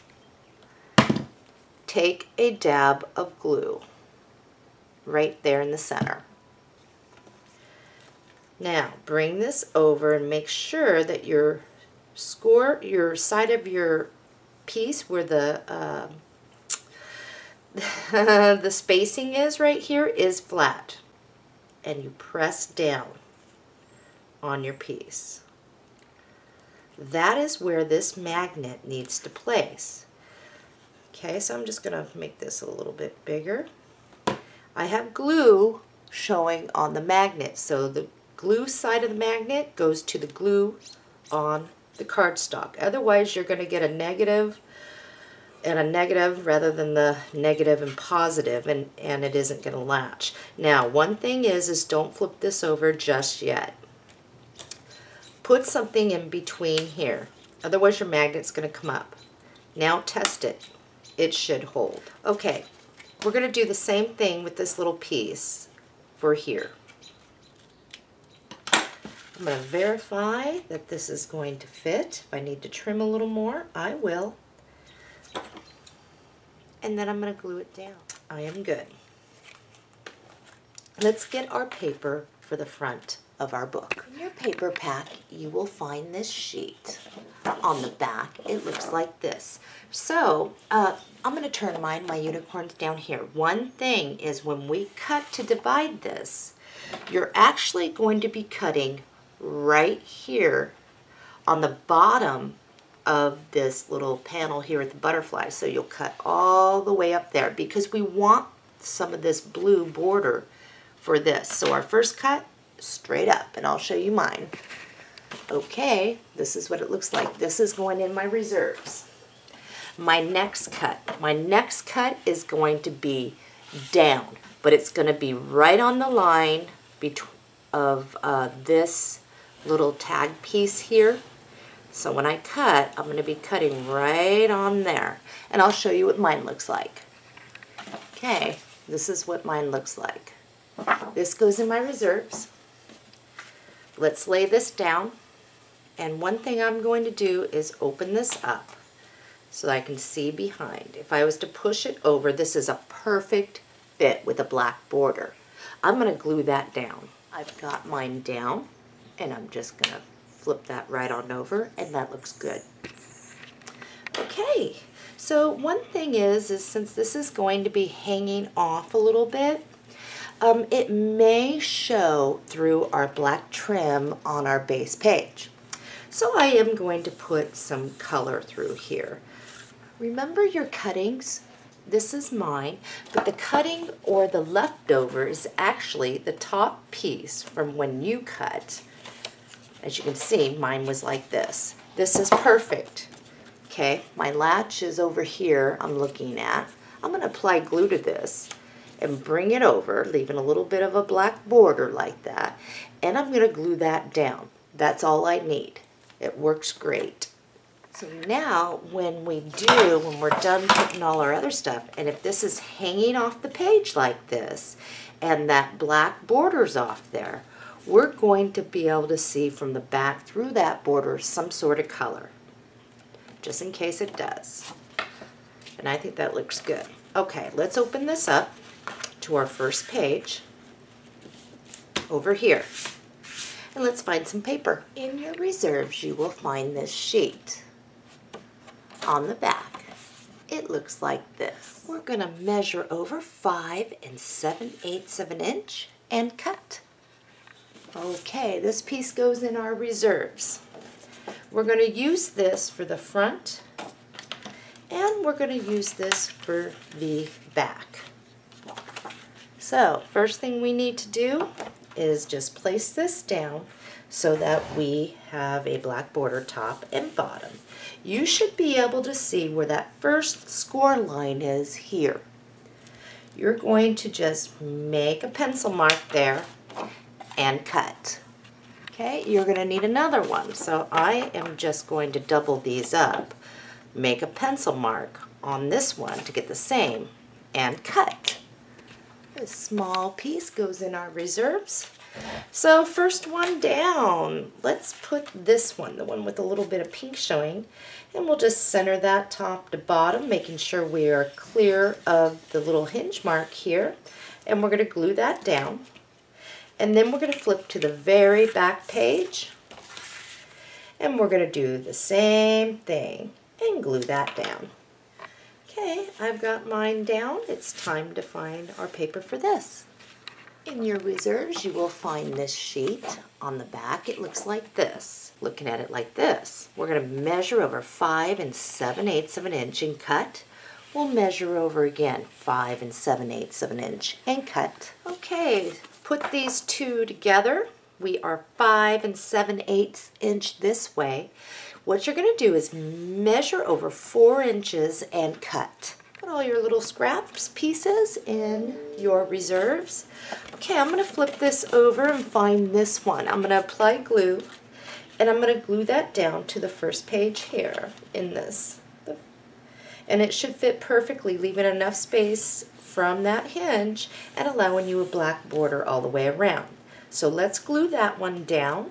[SPEAKER 1] Take a dab of glue right there in the center. Now bring this over and make sure that your side of your piece where the the spacing is right here is flat, and you press down on your piece. That is where this magnet needs to place. Okay, so I'm just going to make this a little bit bigger. I have glue showing on the magnet, so the glue side of the magnet goes to the glue on the cardstock. Otherwise, you're going to get a negative and a negative rather than the negative and positive, and it isn't going to latch. Now, one thing is don't flip this over just yet. Put something in between here, otherwise your magnet's going to come up. Now test it. It should hold. Okay, we're going to do the same thing with this little piece for here. I'm going to verify that this is going to fit. If I need to trim a little more, I will. And then I'm going to glue it down. I am good. Let's get our paper for the front of our book. In your paper pack, you will find this sheet. On the back, it looks like this. So, I'm going to turn my unicorns down here. One thing is when we cut to divide this, you're actually going to be cutting right here on the bottom of this little panel here at the butterfly. So you'll cut all the way up there because we want some of this blue border for this. So our first cut, straight up, and I'll show you mine. Okay, this is what it looks like. This is going in my reserves. My next cut is going to be down, but it's going to be right on the line of this little tag piece here. So when I cut, I'm going to be cutting right on there, and I'll show you what mine looks like. Okay, this is what mine looks like. This goes in my reserves. Let's lay this down, and one thing I'm going to do is open this up so that I can see behind. If I was to push it over, this is a perfect fit with a black border. I'm going to glue that down. I've got mine down, and I'm just going to flip that right on over, and that looks good. Okay, so one thing is since this is going to be hanging off a little bit, it may show through our black trim on our base page. So I am going to put some color through here. Remember your cuttings? This is mine, but the cutting or the leftover is actually the top piece from when you cut. As you can see, mine was like this. This is perfect. Okay, my latch is over here I'm looking at. I'm going to apply glue to this and bring it over, leaving a little bit of a black border like that. And I'm going to glue that down. That's all I need. It works great. So now when we're done putting all our other stuff, and if this is hanging off the page like this, and that black border's off there, we're going to be able to see from the back through that border some sort of color, just in case it does. And I think that looks good. Okay, let's open this up to our first page over here. And let's find some paper. In your reserves, you will find this sheet. On the back, it looks like this. We're going to measure over 5 7/8 of an inch and cut. Okay, this piece goes in our reserves. We're going to use this for the front, and we're going to use this for the back. So, first thing we need to do is just place this down so that we have a black border top and bottom. You should be able to see where that first score line is here. You're going to just make a pencil mark there and cut. Okay, you're going to need another one, so I am just going to double these up, make a pencil mark on this one to get the same, and cut. This small piece goes in our reserves. So first one down, let's put this one, the one with a little bit of pink showing, and we'll just center that top to bottom, making sure we are clear of the little hinge mark here, and we're going to glue that down. And then we're going to flip to the very back page. And we're going to do the same thing and glue that down. Okay, I've got mine down. It's time to find our paper for this. In your reserves, you will find this sheet. On the back, it looks like this. Looking at it like this. We're going to measure over 5 7/8 of an inch and cut. We'll measure over again 5 7/8 of an inch and cut. Okay, put these two together. We are 5 7/8 inch this way. What you're going to do is measure over 4 inches and cut. Put all your little scraps pieces in your reserves. Okay, I'm going to flip this over and find this one. I'm going to apply glue, and I'm going to glue that down to the first page here in this. And it should fit perfectly, leaving enough space from that hinge and allowing you a black border all the way around. So let's glue that one down.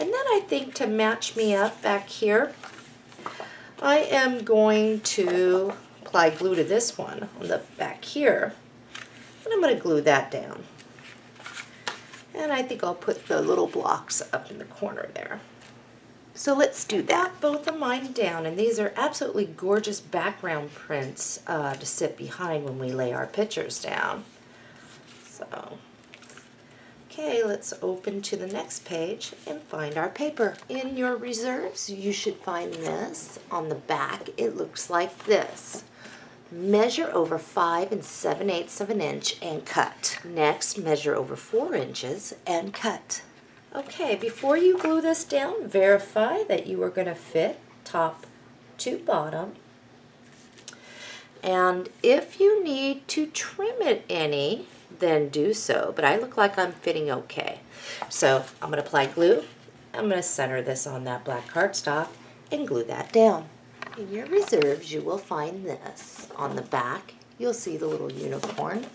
[SPEAKER 1] And then I think to match me up back here, I am going to apply glue to this one on the back here. And I'm going to glue that down. And I think I'll put the little blocks up in the corner there. So let's do that. Both of mine down, and these are absolutely gorgeous background prints to sit behind when we lay our pictures down. So, okay, let's open to the next page and find our paper. In your reserves, you should find this. On the back, it looks like this. Measure over 5 7/8 of an inch and cut. Next, measure over 4 inches and cut. Okay, before you glue this down, verify that you are going to fit top to bottom. And if you need to trim it any, then do so. But I look like I'm fitting okay. So I'm going to apply glue. I'm going to center this on that black cardstock and glue that down. In your reserves, you will find this. On the back, you'll see the little unicorn.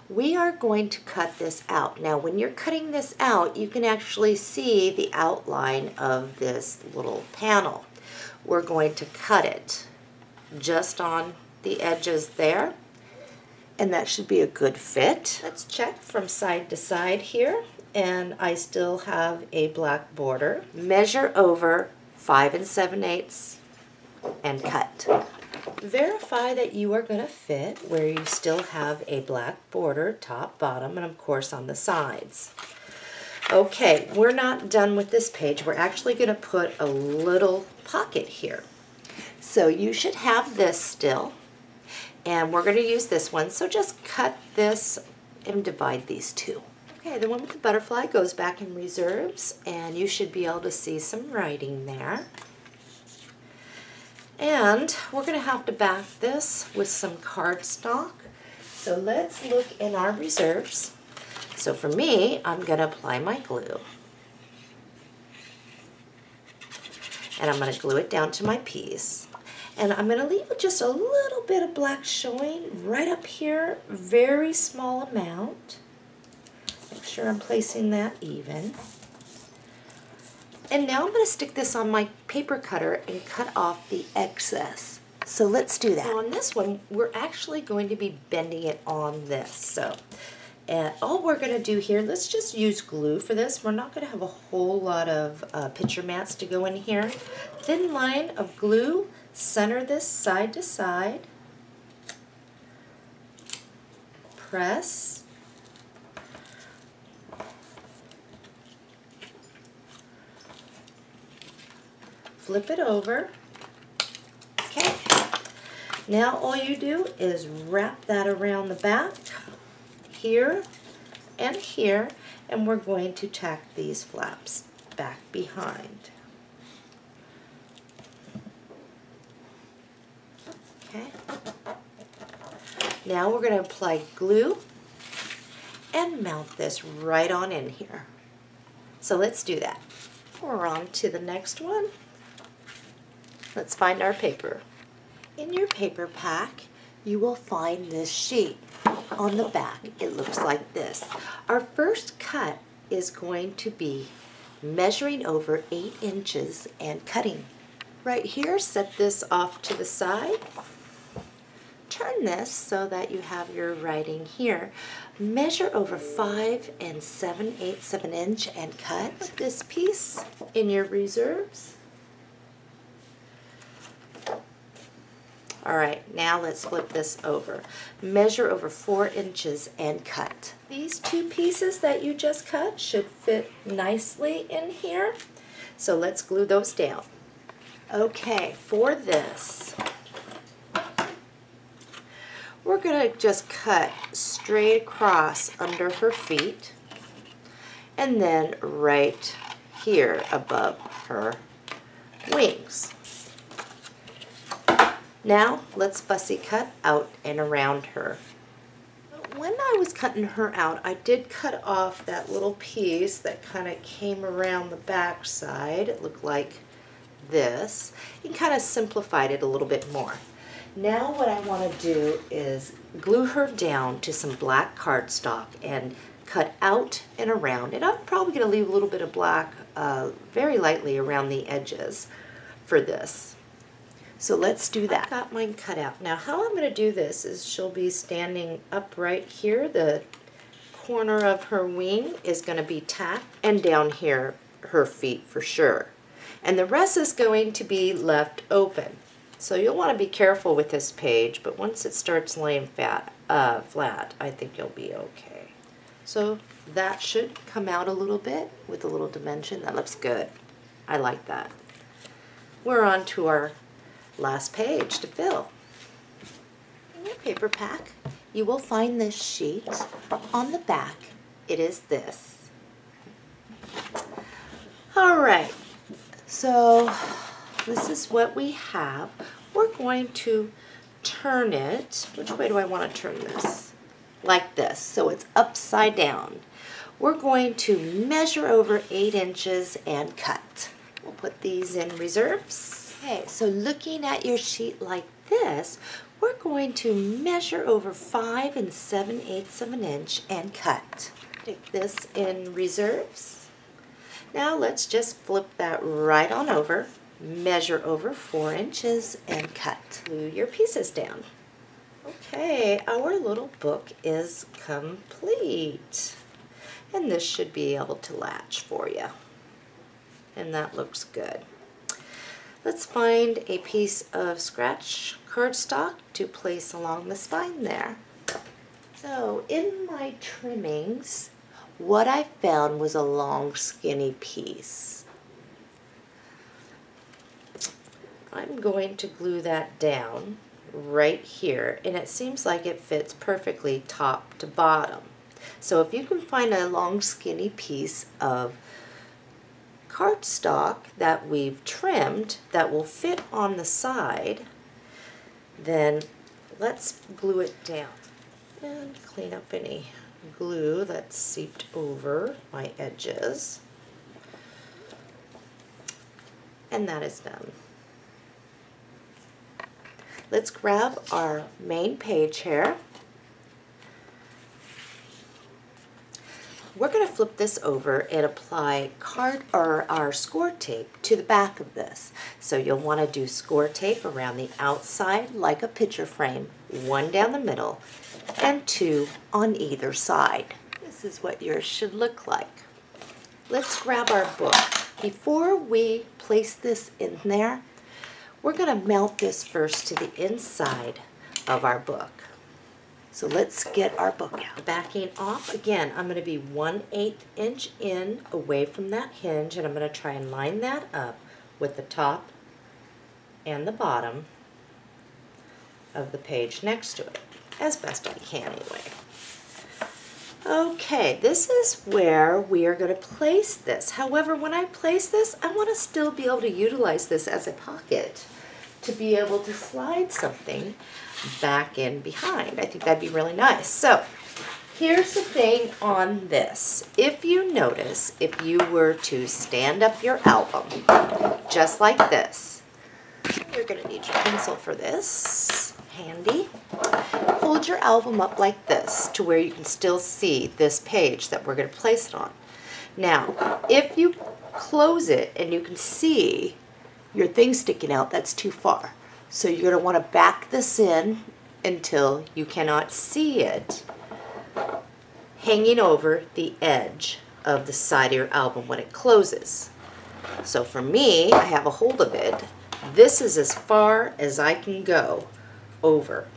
[SPEAKER 1] We are going to cut this out. Now, when you're cutting this out, you can actually see the outline of this little panel. We're going to cut it just on the edges there, and that should be a good fit. Let's check from side to side here, and I still have a black border. Measure over 5 7/8 and cut. Verify that you are going to fit where you still have a black border, top, bottom, and of course on the sides. Okay, we're not done with this page. We're actually going to put a little pocket here. So you should have this still, and we're going to use this one. So just cut this and divide these two. Okay, the one with the butterfly goes back in reserves, and you should be able to see some writing there. And we're going to have to back this with some cardstock. So let's look in our reserves. So for me, I'm going to apply my glue. And I'm going to glue it down to my piece. And I'm going to leave just a little bit of black showing right up here, very small amount. Make sure I'm placing that even. And now I'm going to stick this on my paper cutter and cut off the excess. So let's do that. Now on this one, we're actually going to be bending it on this. So, and all we're going to do here, let's just use glue for this. We're not going to have a whole lot of picture mats to go in here. Thin line of glue, center this side to side. Press. Flip it over. Okay. Now all you do is wrap that around the back, here and here, and we're going to tack these flaps back behind. Okay. Now we're going to apply glue and mount this right on in here. So let's do that. We're on to the next one. Let's find our paper. In your paper pack, you will find this sheet. On the back, it looks like this. Our first cut is going to be measuring over 8 inches and cutting. Right here, set this off to the side. turn this so that you have your writing here. Measure over 5 7/8 of an inch and cut this piece in your reserves. All right, now let's flip this over. Measure over 4 inches and cut. These two pieces that you just cut should fit nicely in here. So let's glue those down. Okay, for this, we're gonna just cut straight across under her feet and then right here above her wings. Now let's fussy cut out and around her. When I was cutting her out, I did cut off that little piece that kind of came around the back side. It looked like this, and kind of simplified it a little bit more. Now what I want to do is glue her down to some black cardstock and cut out and around. And I'm probably going to leave a little bit of black very lightly around the edges for this. So let's do that. I've got mine cut out. Now how I'm going to do this is she'll be standing upright here. The corner of her wing is going to be tacked, and down here her feet for sure. And the rest is going to be left open. So you'll want to be careful with this page, but once it starts laying flat, I think you'll be okay. So that should come out a little bit with a little dimension. That looks good. I like that. We're on to our last page to fill. In your paper pack, you will find this sheet. On the back, it is this. All right, so this is what we have. We're going to turn it. Which way do I want to turn this? Like this, so it's upside down. We're going to measure over 8 inches and cut. We'll put these in reserves. Okay, so looking at your sheet like this, we're going to measure over 5 7/8 of an inch and cut. Take this in reserves. Now let's just flip that right on over, measure over 4 inches and cut. Glue your pieces down. Okay, our little book is complete. And this should be able to latch for you. And that looks good. Let's find a piece of scratch cardstock to place along the spine there. So in my trimmings, what I found was a long skinny piece. I'm going to glue that down right here, and it seems like it fits perfectly top to bottom. So if you can find a long skinny piece of cardstock that we've trimmed that will fit on the side, then let's glue it down and clean up any glue that's seeped over my edges. And that is done. Let's grab our main page here. We're going to flip this over and apply our score tape to the back of this. So you'll want to do score tape around the outside like a picture frame, 1 down the middle and 2 on either side. This is what yours should look like. Let's grab our book. Before we place this in there, we're going to mount this first to the inside of our book. So let's get our book out. Backing off, again, I'm going to be 1/8 inch in away from that hinge, and I'm going to try and line that up with the top and the bottom of the page next to it, as best I can anyway. Okay, this is where we are going to place this. However, when I place this, I want to still be able to utilize this as a pocket to be able to slide something back in behind. I think that'd be really nice. So here's the thing on this. If you notice, if you were to stand up your album just like this, you're going to need your pencil for this, handy. Hold your album up like this to where you can still see this page that we're going to place it on. Now, if you close it and you can see your thing sticking out, that's too far. So you're going to want to back this in until you cannot see it hanging over the edge of the side of your album when it closes. So for me, I have a hold of it. This is as far as I can go over.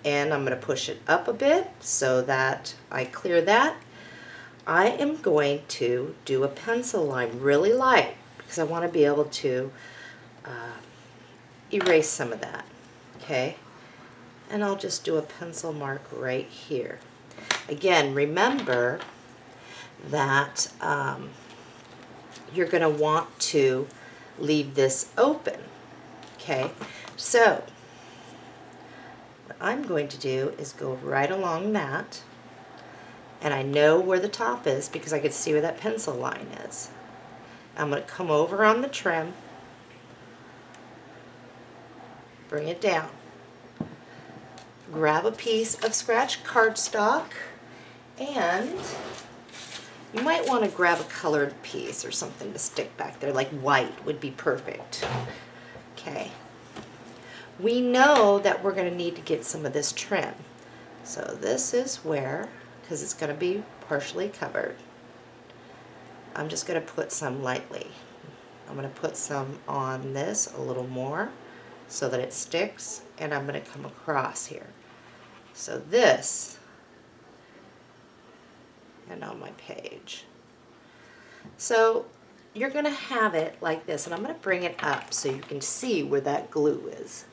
[SPEAKER 1] And I'm going to push it up a bit so that I clear that. I am going to do a pencil line really light because I want to be able to erase some of that. Okay? And I'll just do a pencil mark right here. Again, remember that you're going to want to leave this open. Okay, so what I'm going to do is go right along that, and I know where the top is because I can see where that pencil line is. I'm going to come over on the trim, bring it down, grab a piece of scratch cardstock, and you might want to grab a colored piece or something to stick back there, like white would be perfect. Okay. We know that we're going to need to get some of this trim. So this is where, because it's going to be partially covered, I'm just going to put some lightly. I'm going to put some on this a little more so that it sticks, and I'm going to come across here. So this, and on my page. So you're going to have it like this, and I'm going to bring it up so you can see where that glue is.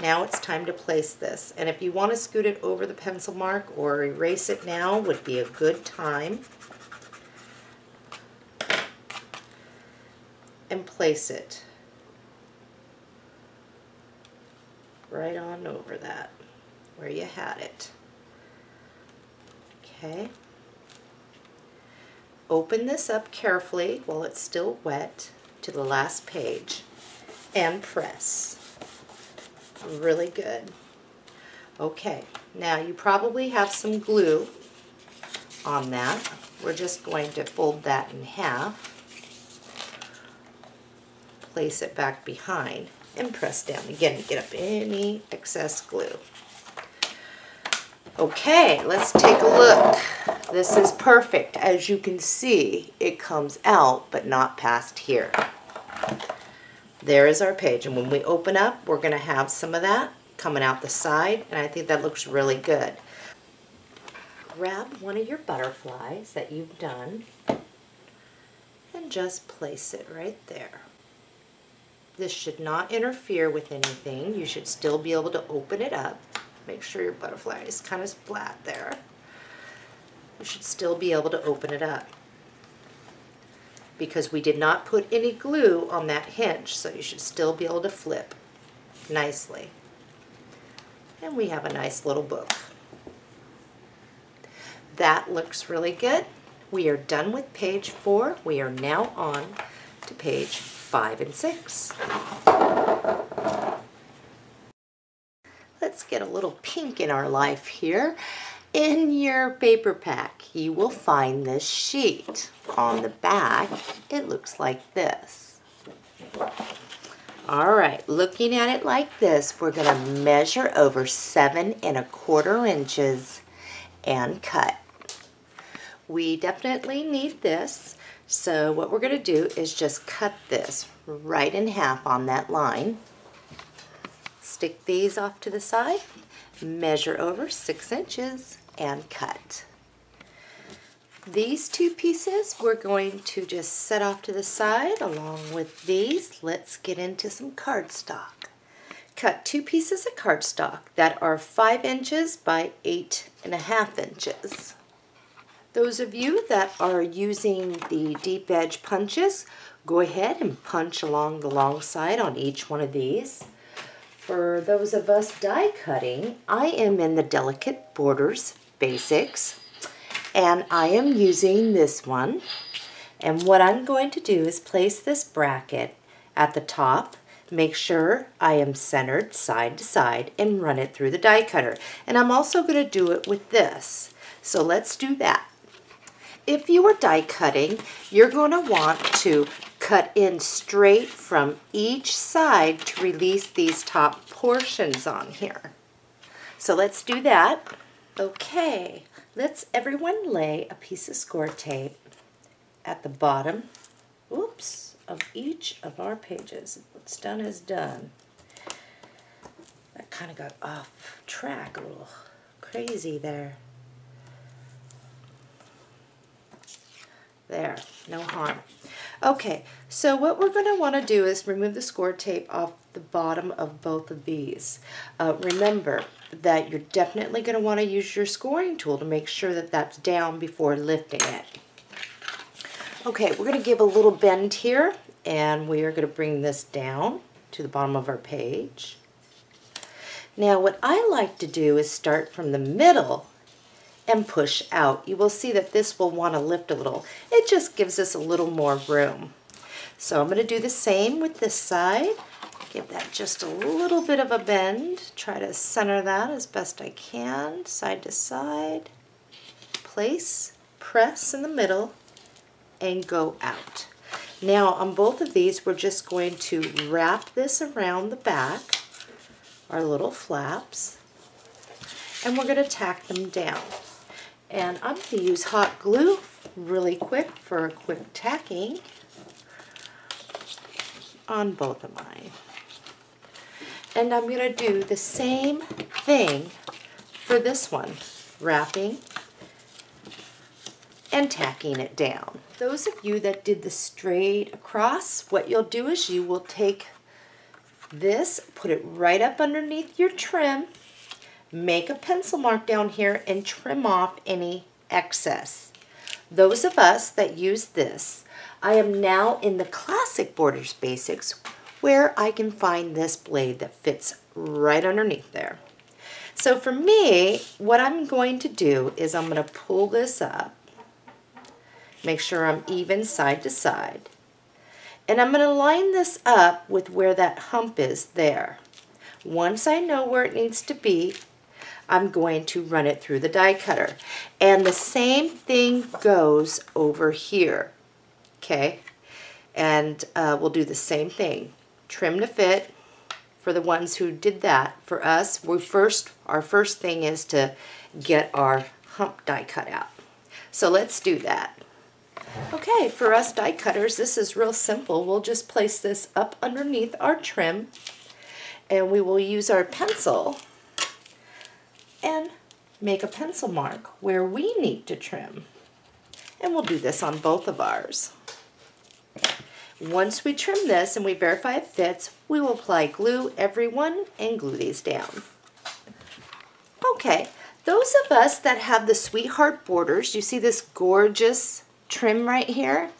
[SPEAKER 1] Now it's time to place this, and if you want to scoot it over the pencil mark or erase it now would be a good time. And place it right on over that, where you had it. Okay. Open this up carefully while it's still wet to the last page and press. Really good. Okay, now you probably have some glue on that. We're just going to fold that in half, place it back behind, and press down again to get up any excess glue. Okay, let's take a look. This is perfect. As you can see, it comes out, but not past here. There is our page, and when we open up, we're going to have some of that coming out the side, and I think that looks really good. Grab one of your butterflies that you've done and just place it right there. This should not interfere with anything. You should still be able to open it up. Make sure your butterfly is kind of flat there. You should still be able to open it up because we did not put any glue on that hinge, so you should still be able to flip nicely. And we have a nice little book. That looks really good. We are done with page 4. We are now on to page 5 and 6. Let's get a little pink in our life here. In your paper pack, you will find this sheet. On the back, it looks like this. All right, looking at it like this, we're going to measure over 7 1/4 inches and cut. We definitely need this, so what we're going to do is just cut this right in half on that line. Stick these off to the side, measure over 6 inches, and cut. These two pieces we're going to just set off to the side along with these. Let's get into some cardstock. Cut 2 pieces of cardstock that are 5 inches by 8 1/2 inches. Those of you that are using the deep edge punches, go ahead and punch along the long side on each one of these. For those of us die cutting, I am in the Delicate Borders Basics, and I am using this one. And what I'm going to do is place this bracket at the top, make sure I am centered side to side, and run it through the die cutter. And I'm also going to do it with this. So let's do that. If you are die cutting, you're going to want to cut in straight from each side to release these top portions on here. So let's do that. Okay, let's everyone lay a piece of score tape at the bottom, oops, of each of our pages. What's done is done. That kind of got off track, a little crazy there. There, no harm. Okay, so what we're going to want to do is remove the score tape off the bottom of both of these. Remember that you're definitely going to want to use your scoring tool to make sure that that's down before lifting it. Okay, we're going to give a little bend here, and we are going to bring this down to the bottom of our page. Now what I like to do is start from the middle and push out. You will see that this will want to lift a little. It just gives us a little more room. So I'm going to do the same with this side. Give that just a little bit of a bend. Try to center that as best I can, side to side. Place, press in the middle, and go out. Now on both of these, we're just going to wrap this around the back, our little flaps, and we're going to tack them down. And I'm going to use hot glue really quick for a quick tacking on both of mine. And I'm going to do the same thing for this one, wrapping and tacking it down. Those of you that did the straight across, what you'll do is you will take this, put it right up underneath your trim, make a pencil mark down here, and trim off any excess. Those of us that use this, I am now in the Classic Borders Basics where I can find this blade that fits right underneath there. So for me, what I'm going to do is I'm going to pull this up, make sure I'm even side to side, and I'm going to line this up with where that hump is there. Once I know where it needs to be, I'm going to run it through the die cutter. And the same thing goes over here, okay? And we'll do the same thing. Trim to fit for the ones who did that. For us, our first thing is to get our hump die cut out. So let's do that. Okay, for us die cutters, this is real simple. We'll just place this up underneath our trim, and we will use our pencil and make a pencil mark where we need to trim. And we'll do this on both of ours. Once we trim this and we verify it fits, we will apply glue everyone and glue these down. Okay, those of us that have the Sweetheart borders, you see this gorgeous trim right here?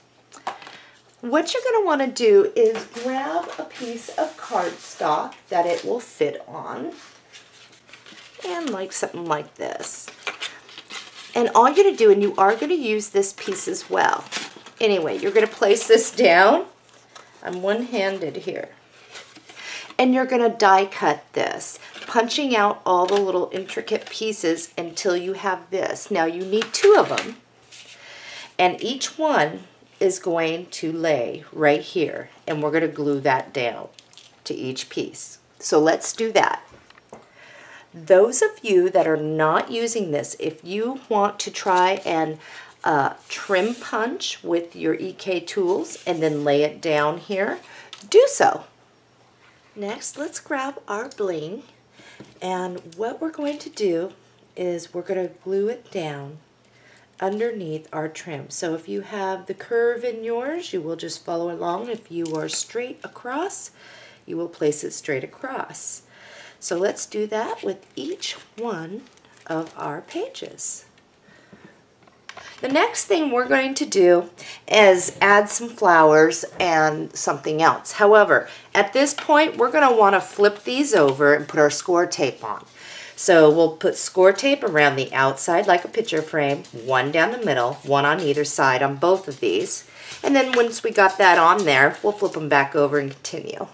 [SPEAKER 1] What you're going to want to do is grab a piece of cardstock that it will fit on, and like something like this. And all you're going to do, and you are going to use this piece as well. Anyway, you're going to place this down. I'm one-handed here. And you're going to die cut this, punching out all the little intricate pieces until you have this. Now you need 2 of them, and each one is going to lay right here, and we're going to glue that down to each piece. So let's do that. Those of you that are not using this, if you want to try and trim punch with your EK tools and then lay it down here, do so. Next, let's grab our bling, and what we're going to do is we're going to glue it down underneath our trim. So if you have the curve in yours, you will just follow along. If you are straight across, you will place it straight across. So let's do that with each one of our pages. The next thing we're going to do is add some flowers and something else. However, at this point, we're going to want to flip these over and put our score tape on. So we'll put score tape around the outside like a picture frame, 1 down the middle, 1 on either side on both of these. And then once we got that on there, we'll flip them back over and continue.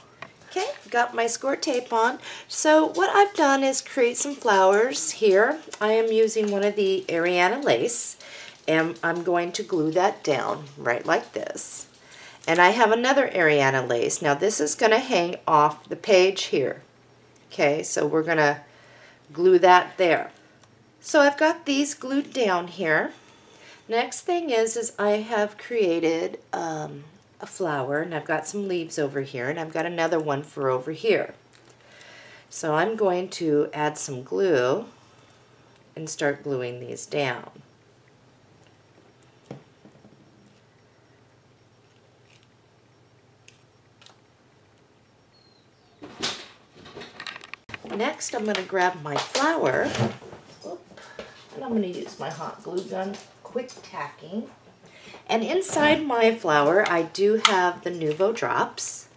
[SPEAKER 1] Okay, got my score tape on. So what I've done is create some flowers here. I am using one of the Ariana lace, and I'm going to glue that down right like this. And I have another Ariana lace. Now this is going to hang off the page here. Okay, so we're going to glue that there. So I've got these glued down here. Next thing is I have created a flower, and I've got some leaves over here, and I've got another one for over here. So I'm going to add some glue and start gluing these down. Next, I'm going to grab my flower, and I'm going to use my hot glue gun, quick tacking. And inside my flower, I do have the Nuvo drops.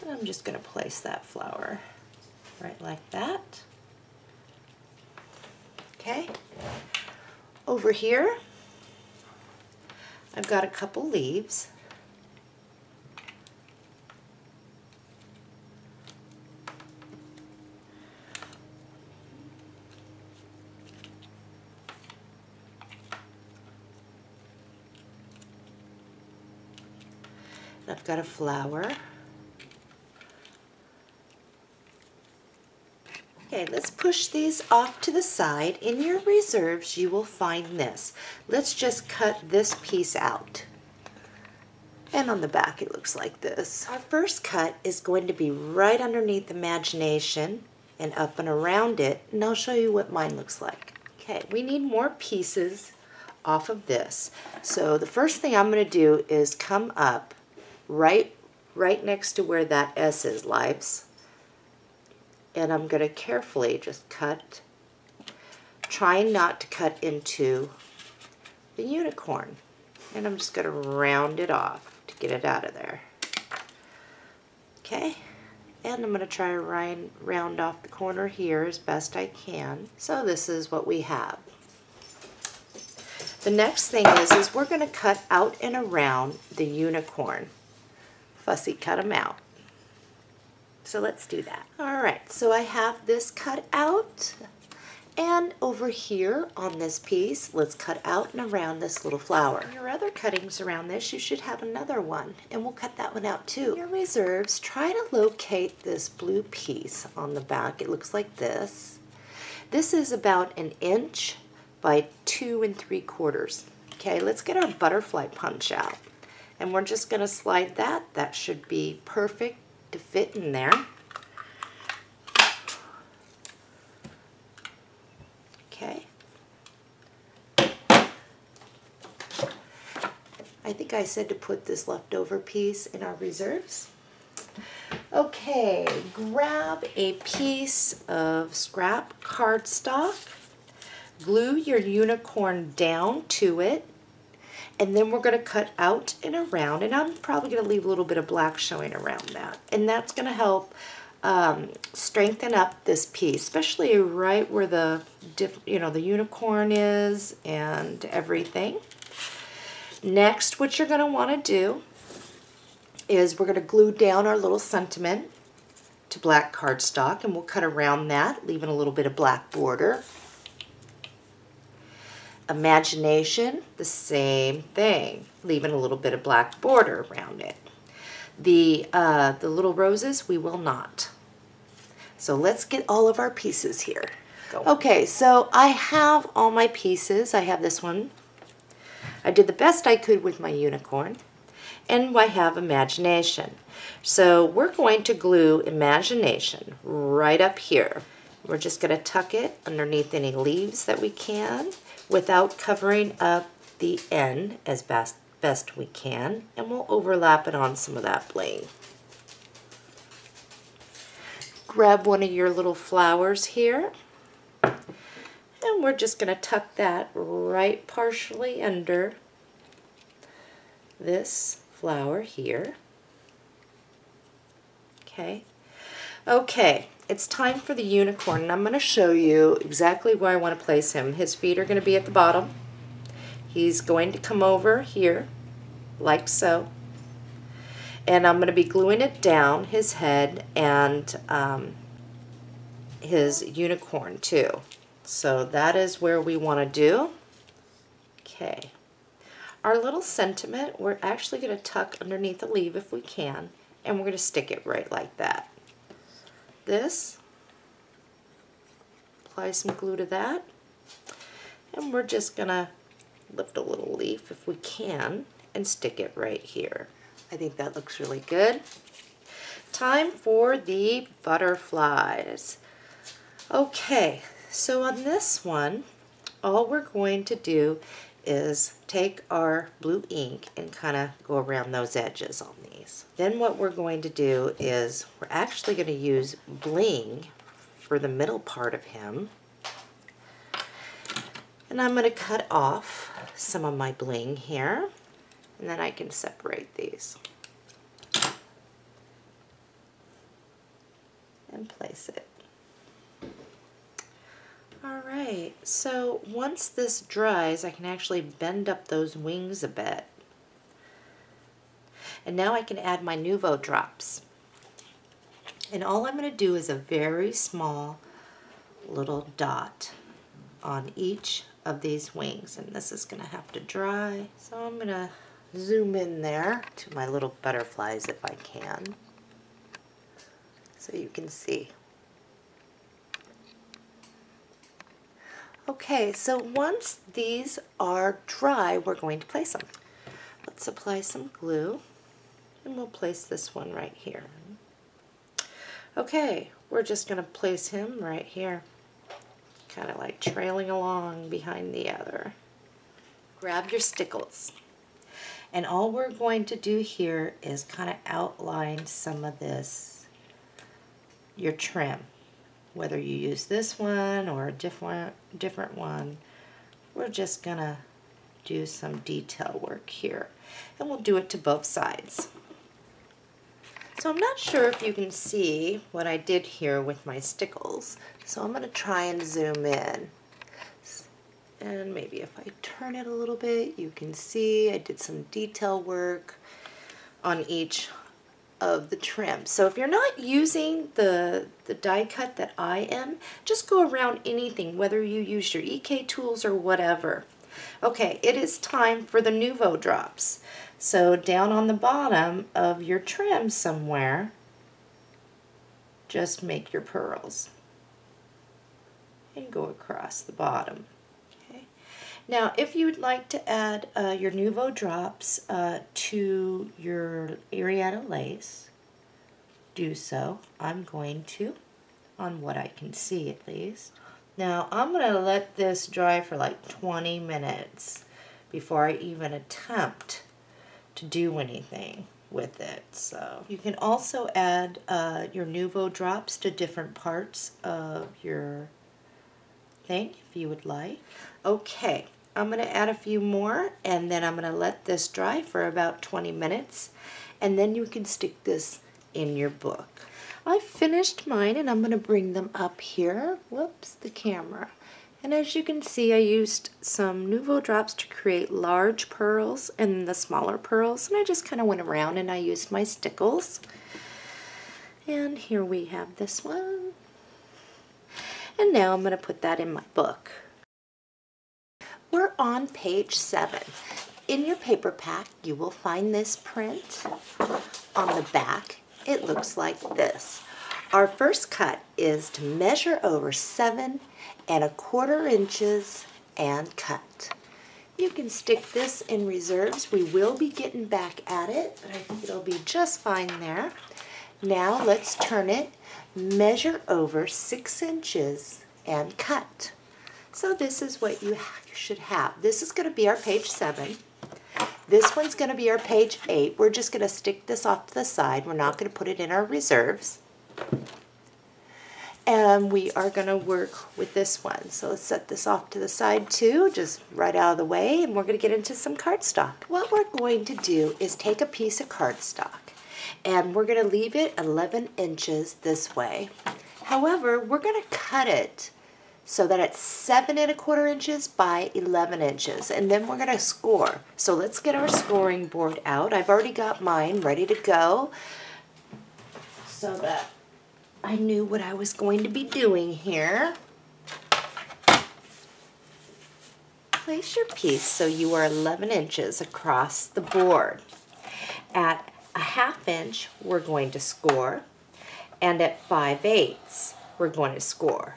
[SPEAKER 1] And I'm just going to place that flower right like that. Okay. Over here, I've got a couple leaves. I've got a flower. Okay, let's push these off to the side. In your reserves, you will find this. Let's just cut this piece out. And on the back, it looks like this. Our first cut is going to be right underneath Imagination and up and around it, and I'll show you what mine looks like. Okay, we need more pieces off of this. So the first thing I'm going to do is come up right next to where that S is, Lives. And I'm going to carefully just cut, trying not to cut into the unicorn. And I'm just going to round it off to get it out of there. Okay, and I'm going to try to round off the corner here as best I can. So this is what we have. The next thing is we're going to cut out and around the unicorn. Fussy cut them out. So let's do that. Alright, so I have this cut out, and over here on this piece, let's cut out and around this little flower. In your other cuttings around this, you should have another one, and we'll cut that one out too. In your reserves, try to locate this blue piece on the back. It looks like this. This is about 1 inch by 2 3/4. Okay, let's get our butterfly punch out. And we're just going to slide that. That should be perfect to fit in there. Okay. I think I said to put this leftover piece in our reserves. Okay, grab a piece of scrap cardstock, glue your unicorn down to it, and then we're going to cut out and around, and I'm probably going to leave a little bit of black showing around that. And that's going to help strengthen up this piece, especially right where the unicorn is and everything. Next, what you're going to want to do is we're going to glue down our little sentiment to black cardstock, and we'll cut around that, leaving a little bit of black border. Imagination, the same thing, leaving a little bit of black border around it. The little roses, we will not. So let's get all of our pieces here. Okay, so I have all my pieces. I have this one. I did the best I could with my unicorn. And I have Imagination. So we're going to glue Imagination right up here. We're just going to tuck it underneath any leaves that we can without covering up the end as best we can, and we'll overlap it on some of that bling. Grab one of your little flowers here, and we're just going to tuck that right partially under this flower here. Okay, it's time for the unicorn, and I'm going to show you exactly where I want to place him. His feet are going to be at the bottom. He's going to come over here, like so. And I'm going to be gluing it down, his head, and his unicorn too. So that is where we want to do. Okay. Our little sentiment, we're actually going to tuck underneath the leaf if we can, and we're going to stick it right like that. This, apply some glue to that, and we're just going to lift a little leaf if we can and stick it right here. I think that looks really good. Time for the butterflies. Okay, so on this one, all we're going to do is take our blue ink and kind of go around those edges on these. Then what we're going to do is we're actually going to use bling for the middle part of him. And I'm going to cut off some of my bling here, and then I can separate these and place it. Alright, so once this dries, I can actually bend up those wings a bit. And now I can add my Nouveau drops. And all I'm going to do is a very small little dot on each of these wings. And this is going to have to dry. So I'm going to zoom in there to my little butterflies if I can, so you can see. Okay, so once these are dry, we're going to place them. Let's apply some glue, and we'll place this one right here. Okay, we're just going to place him right here, kind of like trailing along behind the other. Grab your stickles, and all we're going to do here is kind of outline some of this, your trim. Whether you use this one or a different one, we're just gonna do some detail work here, and we'll do it to both sides. So I'm not sure if you can see what I did here with my stickles, so I'm gonna try and zoom in, and maybe if I turn it a little bit, you can see I did some detail work on each of the trim. So if you're not using the die cut that I am, just go around anything, whether you use your EK tools or whatever. Okay, it is time for the Nouveau drops. So down on the bottom of your trim somewhere, just make your pearls and go across the bottom. Okay. Now if you would like to add your Nouveau drops to your Arietta lace, do so. I'm going to, on what I can see at least. Now I'm going to let this dry for like 20 minutes before I even attempt to do anything with it. So you can also add your Nouveau drops to different parts of your thing if you would like. Okay, I'm going to add a few more, and then I'm going to let this dry for about 20 minutes, and then you can stick this in your book. I finished mine, and I'm going to bring them up here. Whoops, the camera. And as you can see, I used some Nouveau drops to create large pearls and the smaller pearls, and I just kind of went around and I used my stickles. And here we have this one. And now I'm going to put that in my book. We're on page 7. In your paper pack, you will find this print. On the back, it looks like this. Our first cut is to measure over 7 1/4 inches and cut. You can stick this in reserves. We will be getting back at it, but I think it'll be just fine there. Now let's turn it, measure over 6 inches and cut. So this is what you should have. This is going to be our page 7. This one's going to be our page 8. We're just going to stick this off to the side. We're not going to put it in our reserves. And we are going to work with this one. So let's set this off to the side too, just right out of the way, and we're going to get into some cardstock. What we're going to do is take a piece of cardstock, and we're going to leave it 11 inches this way. However, we're going to cut it so that it's 7 1/4 inches by 11 inches, and then we're going to score. So let's get our scoring board out. I've already got mine ready to go so that I knew what I was going to be doing here. place your piece so you are 11 inches across the board. At a 1/2 inch, we're going to score, and at 5/8, we're going to score.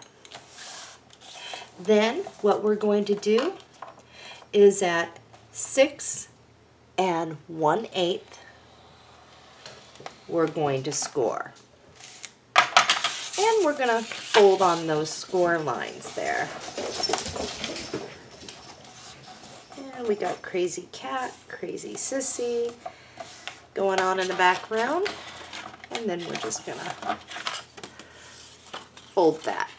[SPEAKER 1] Then what we're going to do is at 6 1/8, we're going to score. And we're going to fold on those score lines there. And we got Crazy Cat, Crazy Sissy going on in the background. And then we're just going to fold that.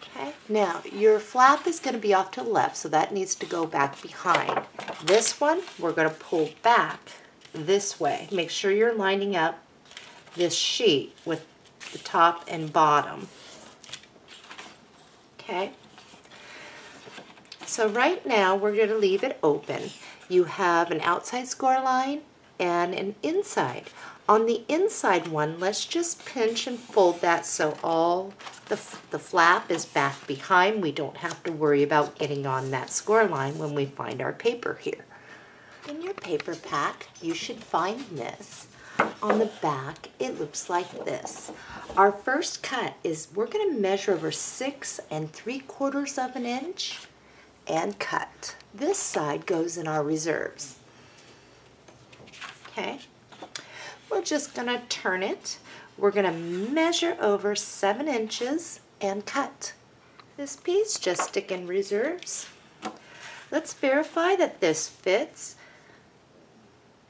[SPEAKER 1] Okay. Now, your flap is going to be off to the left, so that needs to go back behind. This one, we're going to pull back this way. Make sure you're lining up this sheet with the top and bottom. Okay. So right now, we're going to leave it open. You have an outside score line and an inside. On the inside one, let's just pinch and fold that so all the flap is back behind. We don't have to worry about getting on that score line when we find our paper here. In your paper pack, you should find this. On the back, it looks like this. Our first cut is we're going to measure over 6 3/4 inch and cut. This side goes in our reserves. Okay. We're just going to turn it. We're going to measure over 7 inches and cut. This piece, just stick in reserves. Let's verify that this fits.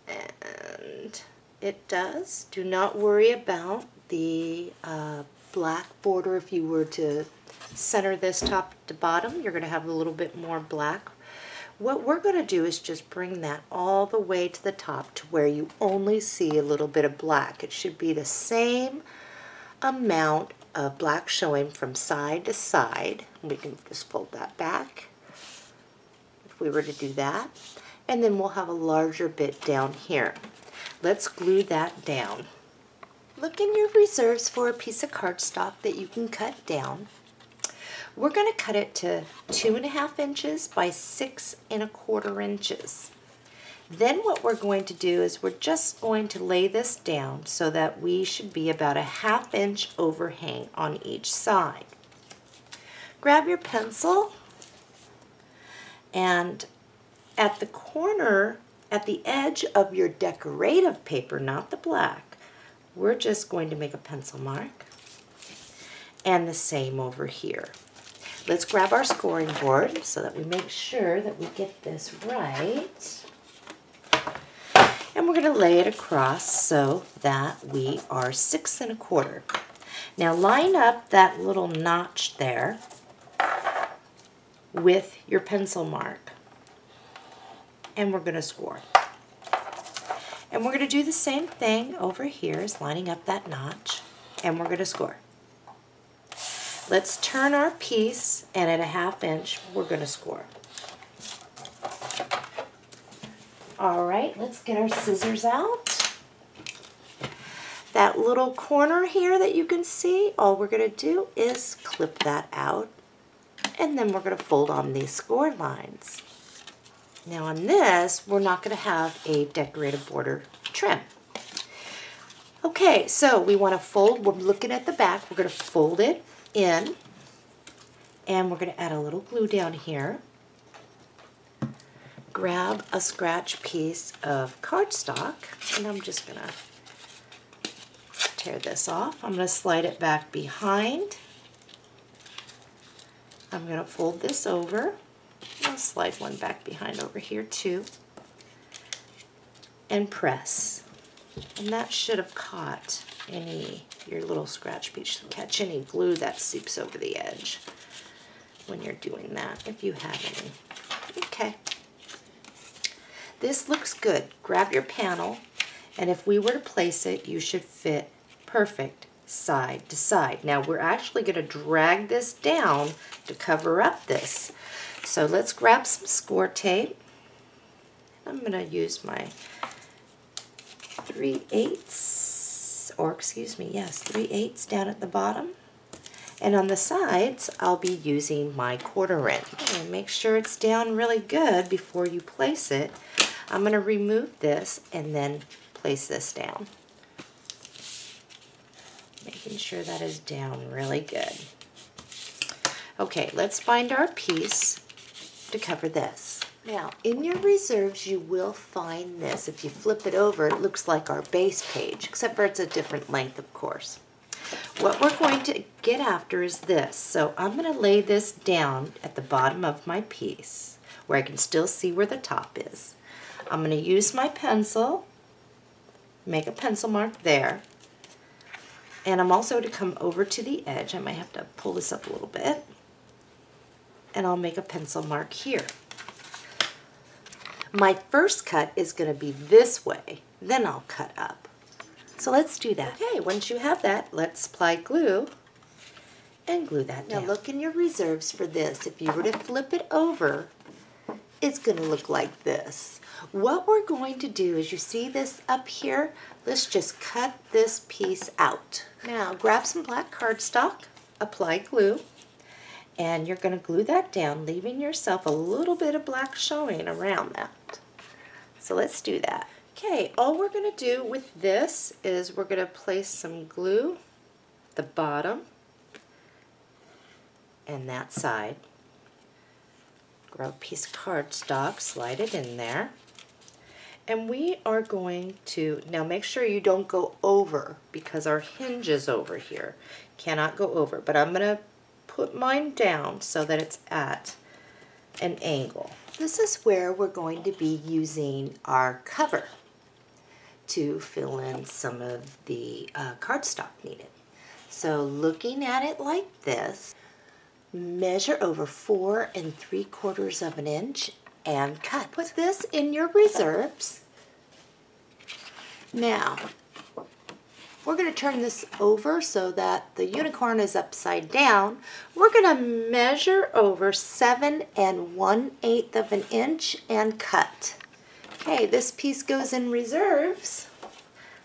[SPEAKER 1] And it does. Do not worry about the black border. If you were to center this top to bottom, you're going to have a little bit more black. What we're going to do is just bring that all the way to the top to where you only see a little bit of black. It should be the same amount of black showing from side to side. We can just fold that back if we were to do that. And then we'll have a larger bit down here. Let's glue that down. Look in your reserves for a piece of cardstock that you can cut down. We're going to cut it to 2.5 inches by 6 1/4 inches. Then what we're going to do is we're just going to lay this down so that we should be about a 1/2 inch overhang on each side. Grab your pencil, and at the corner, at the edge of your decorative paper, not the black, we're just going to make a pencil mark, and the same over here. Let's grab our scoring board so that we make sure that we get this right. And we're going to lay it across so that we are 6 1/4. Now line up that little notch there with your pencil mark. And we're going to score. And we're going to do the same thing over here as lining up that notch. And we're going to score. Let's turn our piece, and at a 1/2 inch, we're going to score. All right, let's get our scissors out. That little corner here that you can see, all we're going to do is clip that out, and then we're going to fold on these score lines. Now on this, we're not going to have a decorative border trim. Okay, so we want to fold, we're looking at the back, we're going to fold it in, and we're going to add a little glue down here. Grab a scratch piece of cardstock, and I'm just going to tear this off. I'm going to slide it back behind. I'm going to fold this over. I'll slide one back behind over here too, and press. And that should have caught your little scratch piece should catch any glue that seeps over the edge when you're doing that, if you have any. Okay. This looks good. Grab your panel, and if we were to place it, you should fit perfect side to side. Now we're actually going to drag this down to cover up this. So let's grab some score tape. I'm going to use my 3/8, or excuse me, yes, 3/8 down at the bottom. And on the sides, I'll be using my quarter wrench. And make sure it's down really good before you place it. I'm going to remove this and then place this down. Making sure that is down really good. Okay, let's find our piece to cover this. Now, in your reserves, you will find this. If you flip it over, it looks like our base page, except for it's a different length, of course. What we're going to get after is this. So I'm going to lay this down at the bottom of my piece, where I can still see where the top is. I'm going to use my pencil, make a pencil mark there. And I'm also to come over to the edge. I might have to pull this up a little bit. And I'll make a pencil mark here. My first cut is going to be this way, then I'll cut up. So let's do that. Okay, once you have that, let's apply glue and glue that down. Now look in your reserves for this. If you were to flip it over, it's going to look like this. What we're going to do is, you see this up here? Let's just cut this piece out. Now grab some black cardstock, apply glue, and you're going to glue that down, leaving yourself a little bit of black showing around that. So let's do that. Okay, all we're going to do with this is we're going to place some glue at the bottom and that side. Grab a piece of cardstock, slide it in there. And we are going to, now make sure you don't go over because our hinge is over here. Cannot go over, but I'm going to put mine down so that it's at an angle. This is where we're going to be using our cover to fill in some of the cardstock needed. So looking at it like this, measure over 4 3/4 of an inch and cut. Put this in your reserves. Now, we're going to turn this over so that the unicorn is upside down. We're going to measure over 7 1/8 of an inch and cut. Okay, this piece goes in reserves.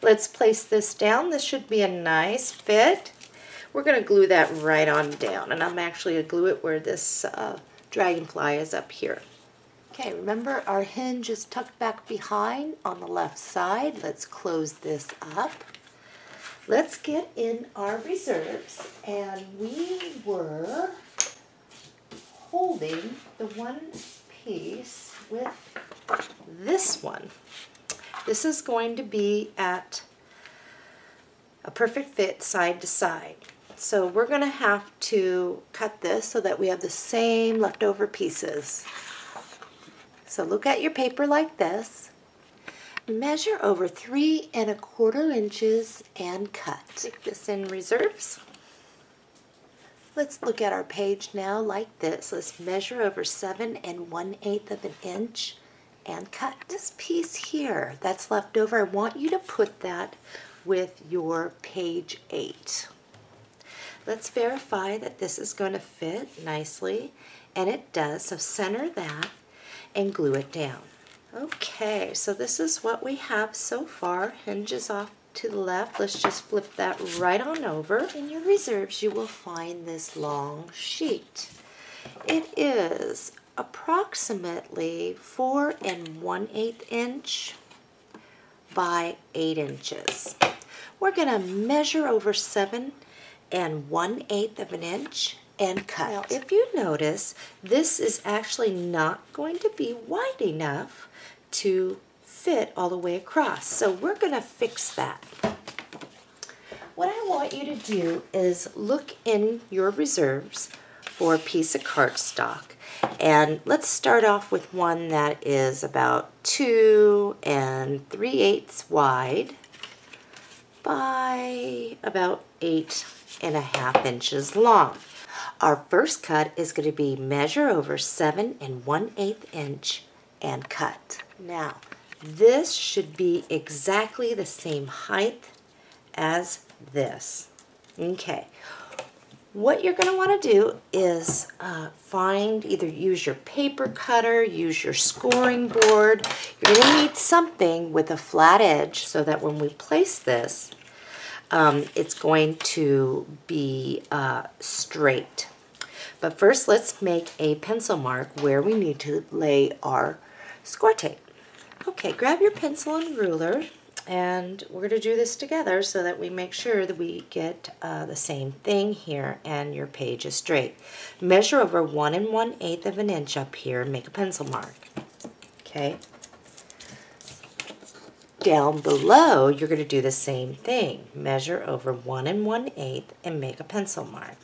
[SPEAKER 1] Let's place this down. This should be a nice fit. We're going to glue that right on down, and I'm actually going to glue it where this dragonfly is up here. Okay, remember our hinge is tucked back behind on the left side. Let's close this up. Let's get in our reserves, and we were holding the one piece with this one. This is going to be at a perfect fit side to side. So we're going to have to cut this so that we have the same leftover pieces. So look at your paper like this. Measure over 3 1/4 inches and cut. Stick this in reserves. Let's look at our page now like this. Let's measure over 7 1/8 of an inch and cut. This piece here that's left over, I want you to put that with your page 8. Let's verify that this is going to fit nicely, and it does, so center that and glue it down. Okay, so this is what we have so far. Hinges off to the left. Let's just flip that right on over. In your reserves, you will find this long sheet. It is approximately 4 1/8 inch by 8 inches. We're going to measure over 7 1/8 of an inch and cut. Now, if you notice, this is actually not going to be wide enough to fit all the way across. So we're going to fix that. What I want you to do is look in your reserves for a piece of cardstock. And let's start off with one that is about 2 3/8 wide by about 8 1/2 inches long. Our first cut is going to be measure over 7 1/8 inch and cut. Now, this should be exactly the same height as this. Okay. What you're going to want to do is either use your paper cutter, use your scoring board. You're going to need something with a flat edge so that when we place this, it's going to be straight. But first, let's make a pencil mark where we need to lay our score tape. Okay, grab your pencil and ruler, and we're going to do this together so that we make sure that we get the same thing here and your page is straight. Measure over 1 1/8 of an inch up here and make a pencil mark. Okay. Down below, you're going to do the same thing. Measure over 1 1/8 and make a pencil mark.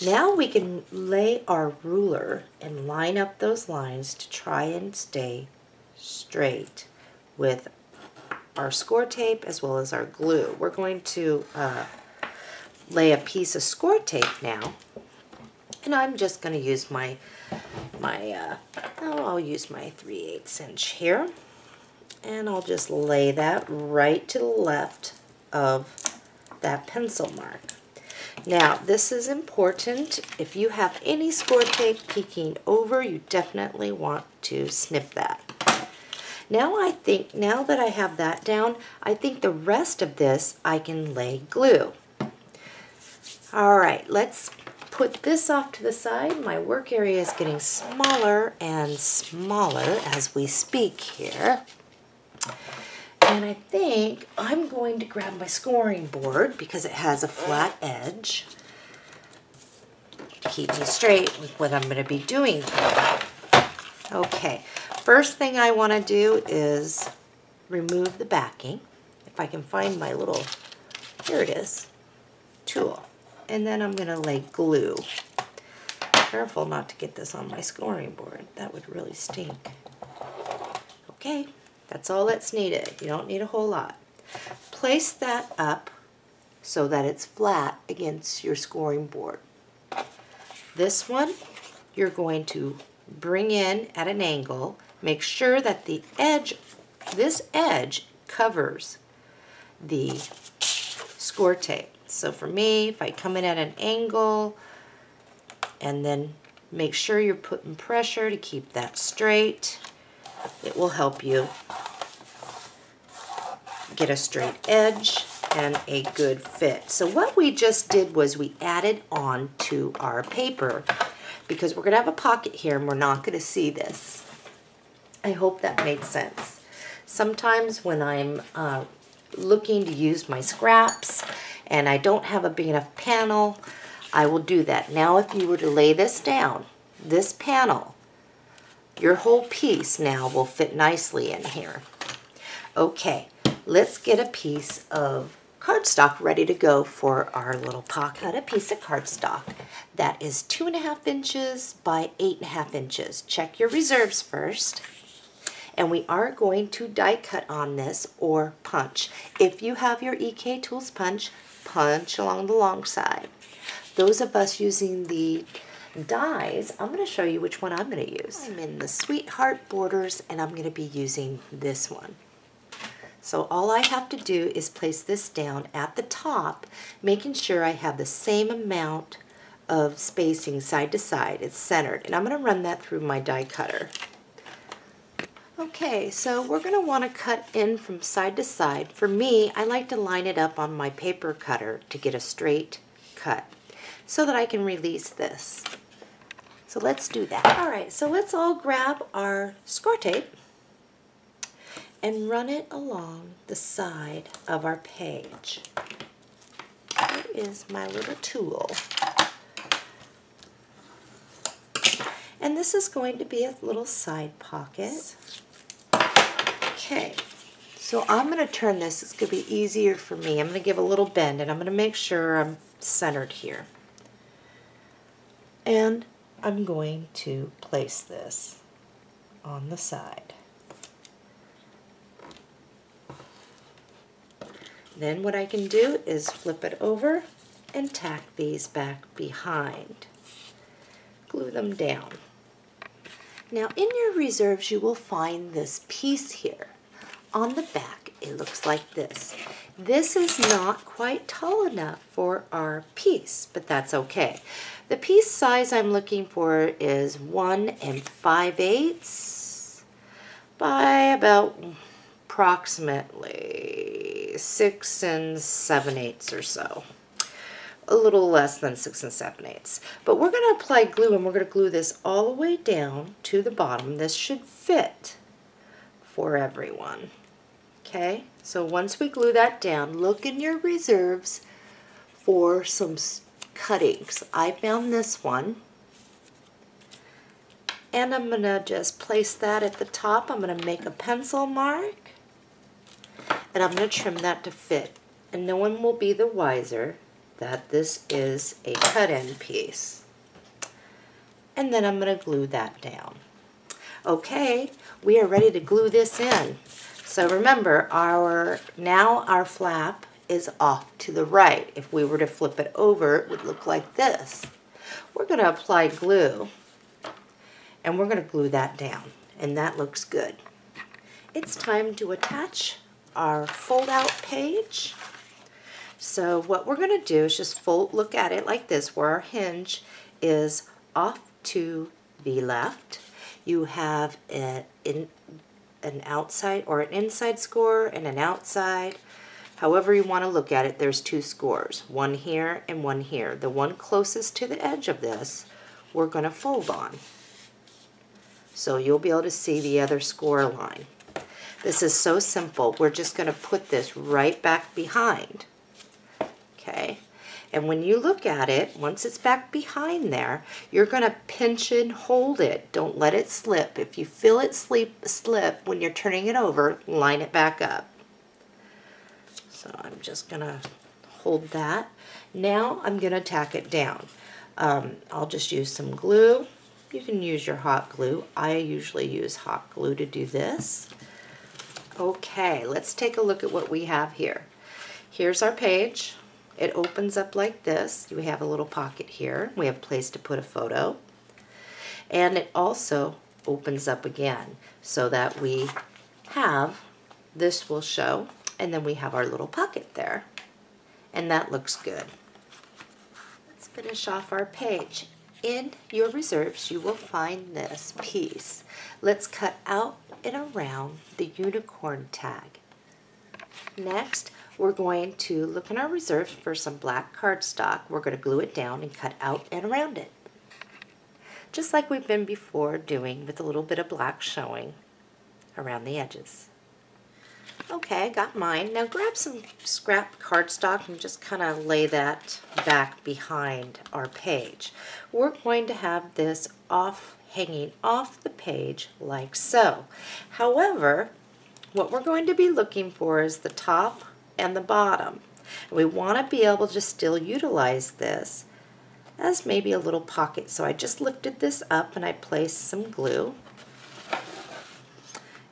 [SPEAKER 1] Now we can lay our ruler and line up those lines to try and stay straight with our score tape as well as our glue. We're going to lay a piece of score tape now, and I'm just going to use I'll use my 3/8 inch here, and I'll just lay that right to the left of that pencil mark. Now, this is important. If you have any score tape peeking over, you definitely want to snip that. Now now that I have that down, I think the rest of this I can lay glue. All right, let's put this off to the side. My work area is getting smaller and smaller as we speak here. And I think I'm going to grab my scoring board because it has a flat edge. Keep me straight with what I'm going to be doing here. Okay, first thing I want to do is remove the backing. If I can find my little, here it is, tool. And then I'm going to lay glue. Careful not to get this on my scoring board. That would really stink. Okay. That's all that's needed. You don't need a whole lot. Place that up so that it's flat against your scoring board. This one, you're going to bring in at an angle. Make sure that this edge covers the score tape. So for me, if I come in at an angle, and then make sure you're putting pressure to keep that straight, it will help you get a straight edge and a good fit. So what we just did was we added on to our paper, because we're going to have a pocket here and we're not going to see this. I hope that made sense. Sometimes when I'm looking to use my scraps and I don't have a big enough panel, I will do that. Now if you were to lay this down, this panel, your whole piece now will fit nicely in here. Okay, let's get a piece of cardstock ready to go for our little pocket. Cut a piece of cardstock that is 2.5 inches by 8.5 inches. Check your reserves first. And we are going to die cut on this or punch. If you have your EK Tools punch, punch along the long side. Those of us using the dies, I'm going to show you which one I'm going to use. I'm in the Sweetheart Borders, and I'm going to be using this one. So all I have to do is place this down at the top, making sure I have the same amount of spacing side to side. It's centered, and I'm going to run that through my die cutter. Okay, so we're going to want to cut in from side to side. For me, I like to line it up on my paper cutter to get a straight cut so that I can release this. So let's do that. All right, so let's all grab our score tape and run it along the side of our page. Here is my little tool. And this is going to be a little side pocket. Okay, so I'm going to turn this. It's going to be easier for me. I'm going to give a little bend, and I'm going to make sure I'm centered here. And I'm going to place this on the side. Then what I can do is flip it over and tack these back behind. Glue them down. Now in your reserves you will find this piece here. On the back it looks like this. This is not quite tall enough for our piece, but that's okay. The piece size I'm looking for is 1 5/8 by about approximately see, 6 7/8 or so. A little less than 6 7/8. But we're going to apply glue, and we're going to glue this all the way down to the bottom. This should fit for everyone. Okay, so once we glue that down, look in your reserves for some cuttings. I found this one, and I'm going to just place that at the top. I'm going to make a pencil mark, and I'm going to trim that to fit. And no one will be the wiser that this is a cut-in piece. And then I'm going to glue that down. Okay, we are ready to glue this in. So remember, now our flap is off to the right. If we were to flip it over, it would look like this. We're going to apply glue, and we're going to glue that down, and that looks good. It's time to attach our fold-out page. So what we're going to do is just look at it like this, where our hinge is off to the left. You have an outside or an inside score and an outside. However you want to look at it, there's 2 scores, one here and one here. The one closest to the edge of this, we're going to fold on. So you'll be able to see the other score line. This is so simple. We're just going to put this right back behind. Okay, and when you look at it, once it's back behind there, you're going to pinch and hold it. Don't let it slip. If you feel it slip when you're turning it over, line it back up. So I'm just going to hold that. Now I'm going to tack it down. I'll just use some glue. You can use your hot glue. I usually use hot glue to do this. Okay, let's take a look at what we have here. Here's our page. It opens up like this. We have a little pocket here. We have a place to put a photo. And it also opens up again so that we have, this will show, and then we have our little pocket there. And that looks good. Let's finish off our page. In your reserves, you will find this piece. Let's cut out and around the unicorn tag. Next, we're going to look in our reserves for some black cardstock. We're going to glue it down and cut out and around it. Just like we've been before doing, with a little bit of black showing around the edges. Okay, I got mine. Now grab some scrap cardstock and just kind of lay that back behind our page. We're going to have this hanging off the page like so. However, what we're going to be looking for is the top and the bottom. We want to be able to still utilize this as maybe a little pocket. So I just lifted this up and I placed some glue.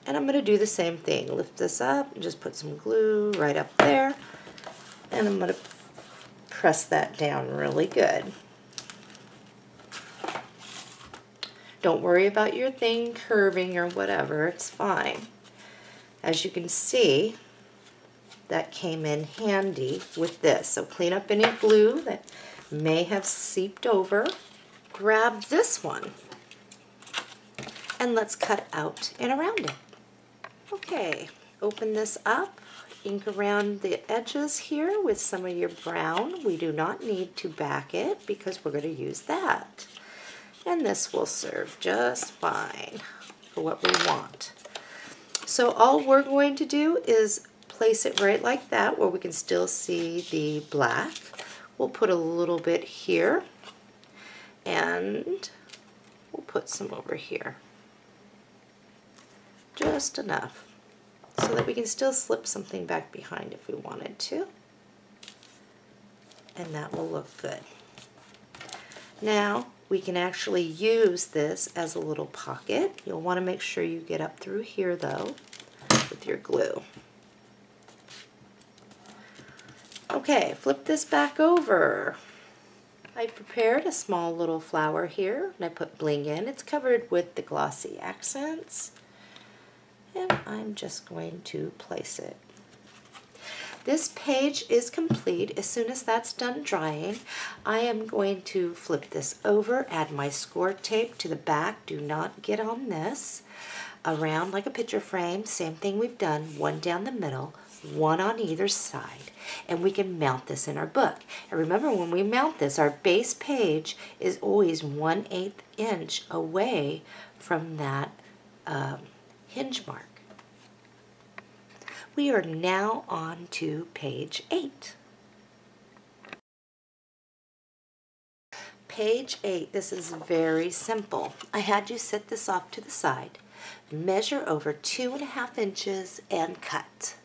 [SPEAKER 1] And I'm going to do the same thing. Lift this up and just put some glue right up there. And I'm going to press that down really good. Don't worry about your thing curving or whatever. It's fine. As you can see, that came in handy with this. So clean up any glue that may have seeped over. Grab this one and let's cut out and around it. Okay, open this up, ink around the edges here with some of your brown. We do not need to back it because we're going to use that. And this will serve just fine for what we want. So all we're going to do is place it right like that where we can still see the black. We'll put a little bit here and we'll put some over here. Just enough so that we can still slip something back behind if we wanted to. And that will look good. Now we can actually use this as a little pocket. You'll want to make sure you get up through here though with your glue. Okay, flip this back over. I prepared a small little flower here and I put bling in. It's covered with the glossy accents. And I'm just going to place it. This page is complete. As soon as that's done drying, I am going to flip this over, add my score tape to the back. Do not get on this. around like a picture frame, same thing we've done, one down the middle, one on either side, and we can mount this in our book. And remember, when we mount this, our base page is always 1/8 inch away from that hinge mark. We are now on to page 8. Page 8, this is very simple. I had you set this off to the side, measure over 2.5 inches and cut.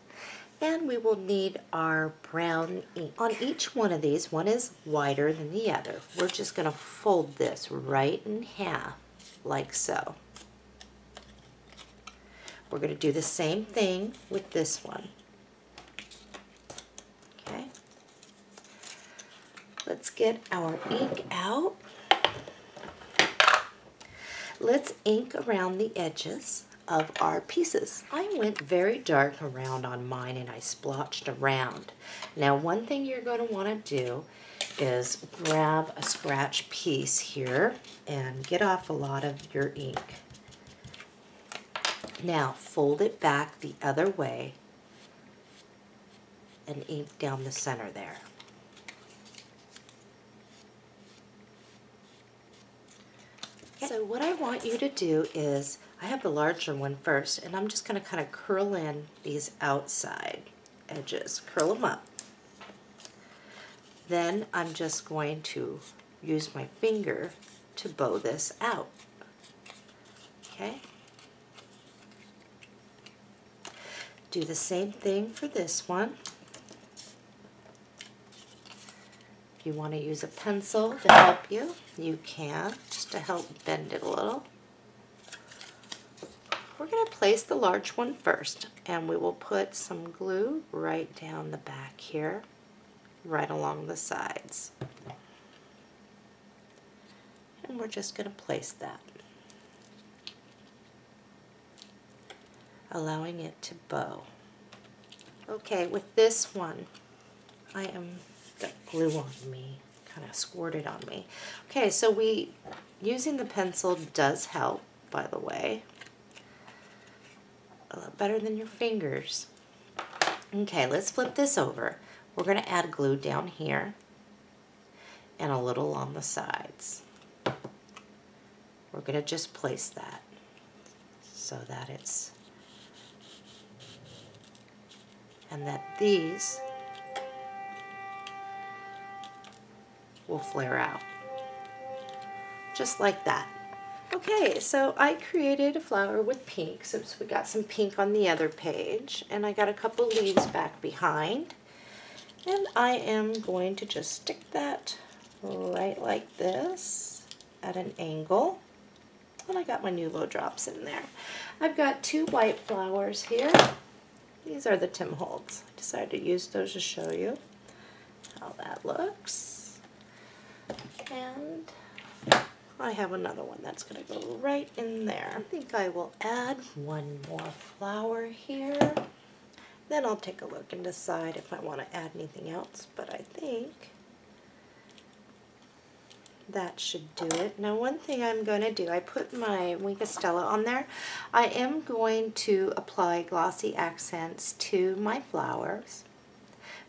[SPEAKER 1] And we will need our brown ink. On each one of these, one is wider than the other. We're just going to fold this right in half, like so. We're going to do the same thing with this one. Okay. Let's get our ink out. Let's ink around the edges of our pieces. I went very dark around on mine and I splotched around. Now, one thing you're going to want to do is grab a scratch piece here and get off a lot of your ink. Now, fold it back the other way and ink down the center there. So what I want you to do is, I have the larger one first, and I'm just going to kind of curl in these outside edges, curl them up. Then I'm just going to use my finger to bow this out. Okay? Do the same thing for this one. If you want to use a pencil to help you, you can, just to help bend it a little. We're going to place the large one first, and we will put some glue right down the back here, right along the sides. And we're just going to place that, allowing it to bow. Okay, with this one, I am got glue on me, kind of squirted on me. Okay, so using the pencil does help, by the way. A lot better than your fingers. Okay, let's flip this over. We're going to add glue down here and a little on the sides. We're going to just place that so that it's, and that these will flare out, just like that. Okay, so I created a flower with pink, since we got some pink on the other page, and I got a couple leaves back behind, and I am going to just stick that right like this at an angle, and I got my Nuvo drops in there. I've got 2 white flowers here. These are the Tim Holtz. I decided to use those to show you how that looks. And I have another one that's going to go right in there. I think I will add one more flower here. Then I'll take a look and decide if I want to add anything else, but I think that should do it. Now, one thing I'm going to do, I put my Wink Stella on there. I am going to apply glossy accents to my flowers,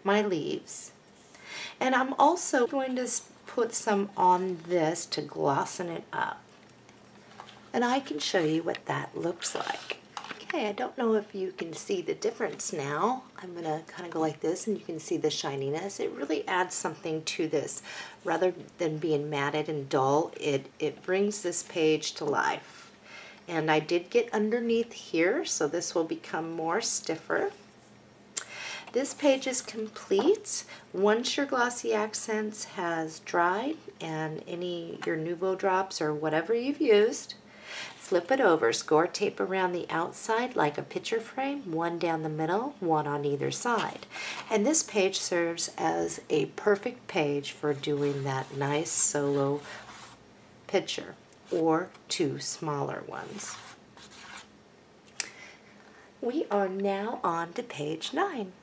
[SPEAKER 1] my leaves, and I'm also going to put some on this to glossen it up. And I can show you what that looks like. Okay, I don't know if you can see the difference now. I'm going to kind of go like this and you can see the shininess. It really adds something to this. Rather than being matted and dull, it brings this page to life. And I did get underneath here, so this will become more stiffer. This page is complete. Once your glossy accents has dried and your Nuvo drops or whatever you've used, flip it over, score tape around the outside like a picture frame, one down the middle, one on either side. And this page serves as a perfect page for doing that nice solo picture or 2 smaller ones. We are now on to page 9.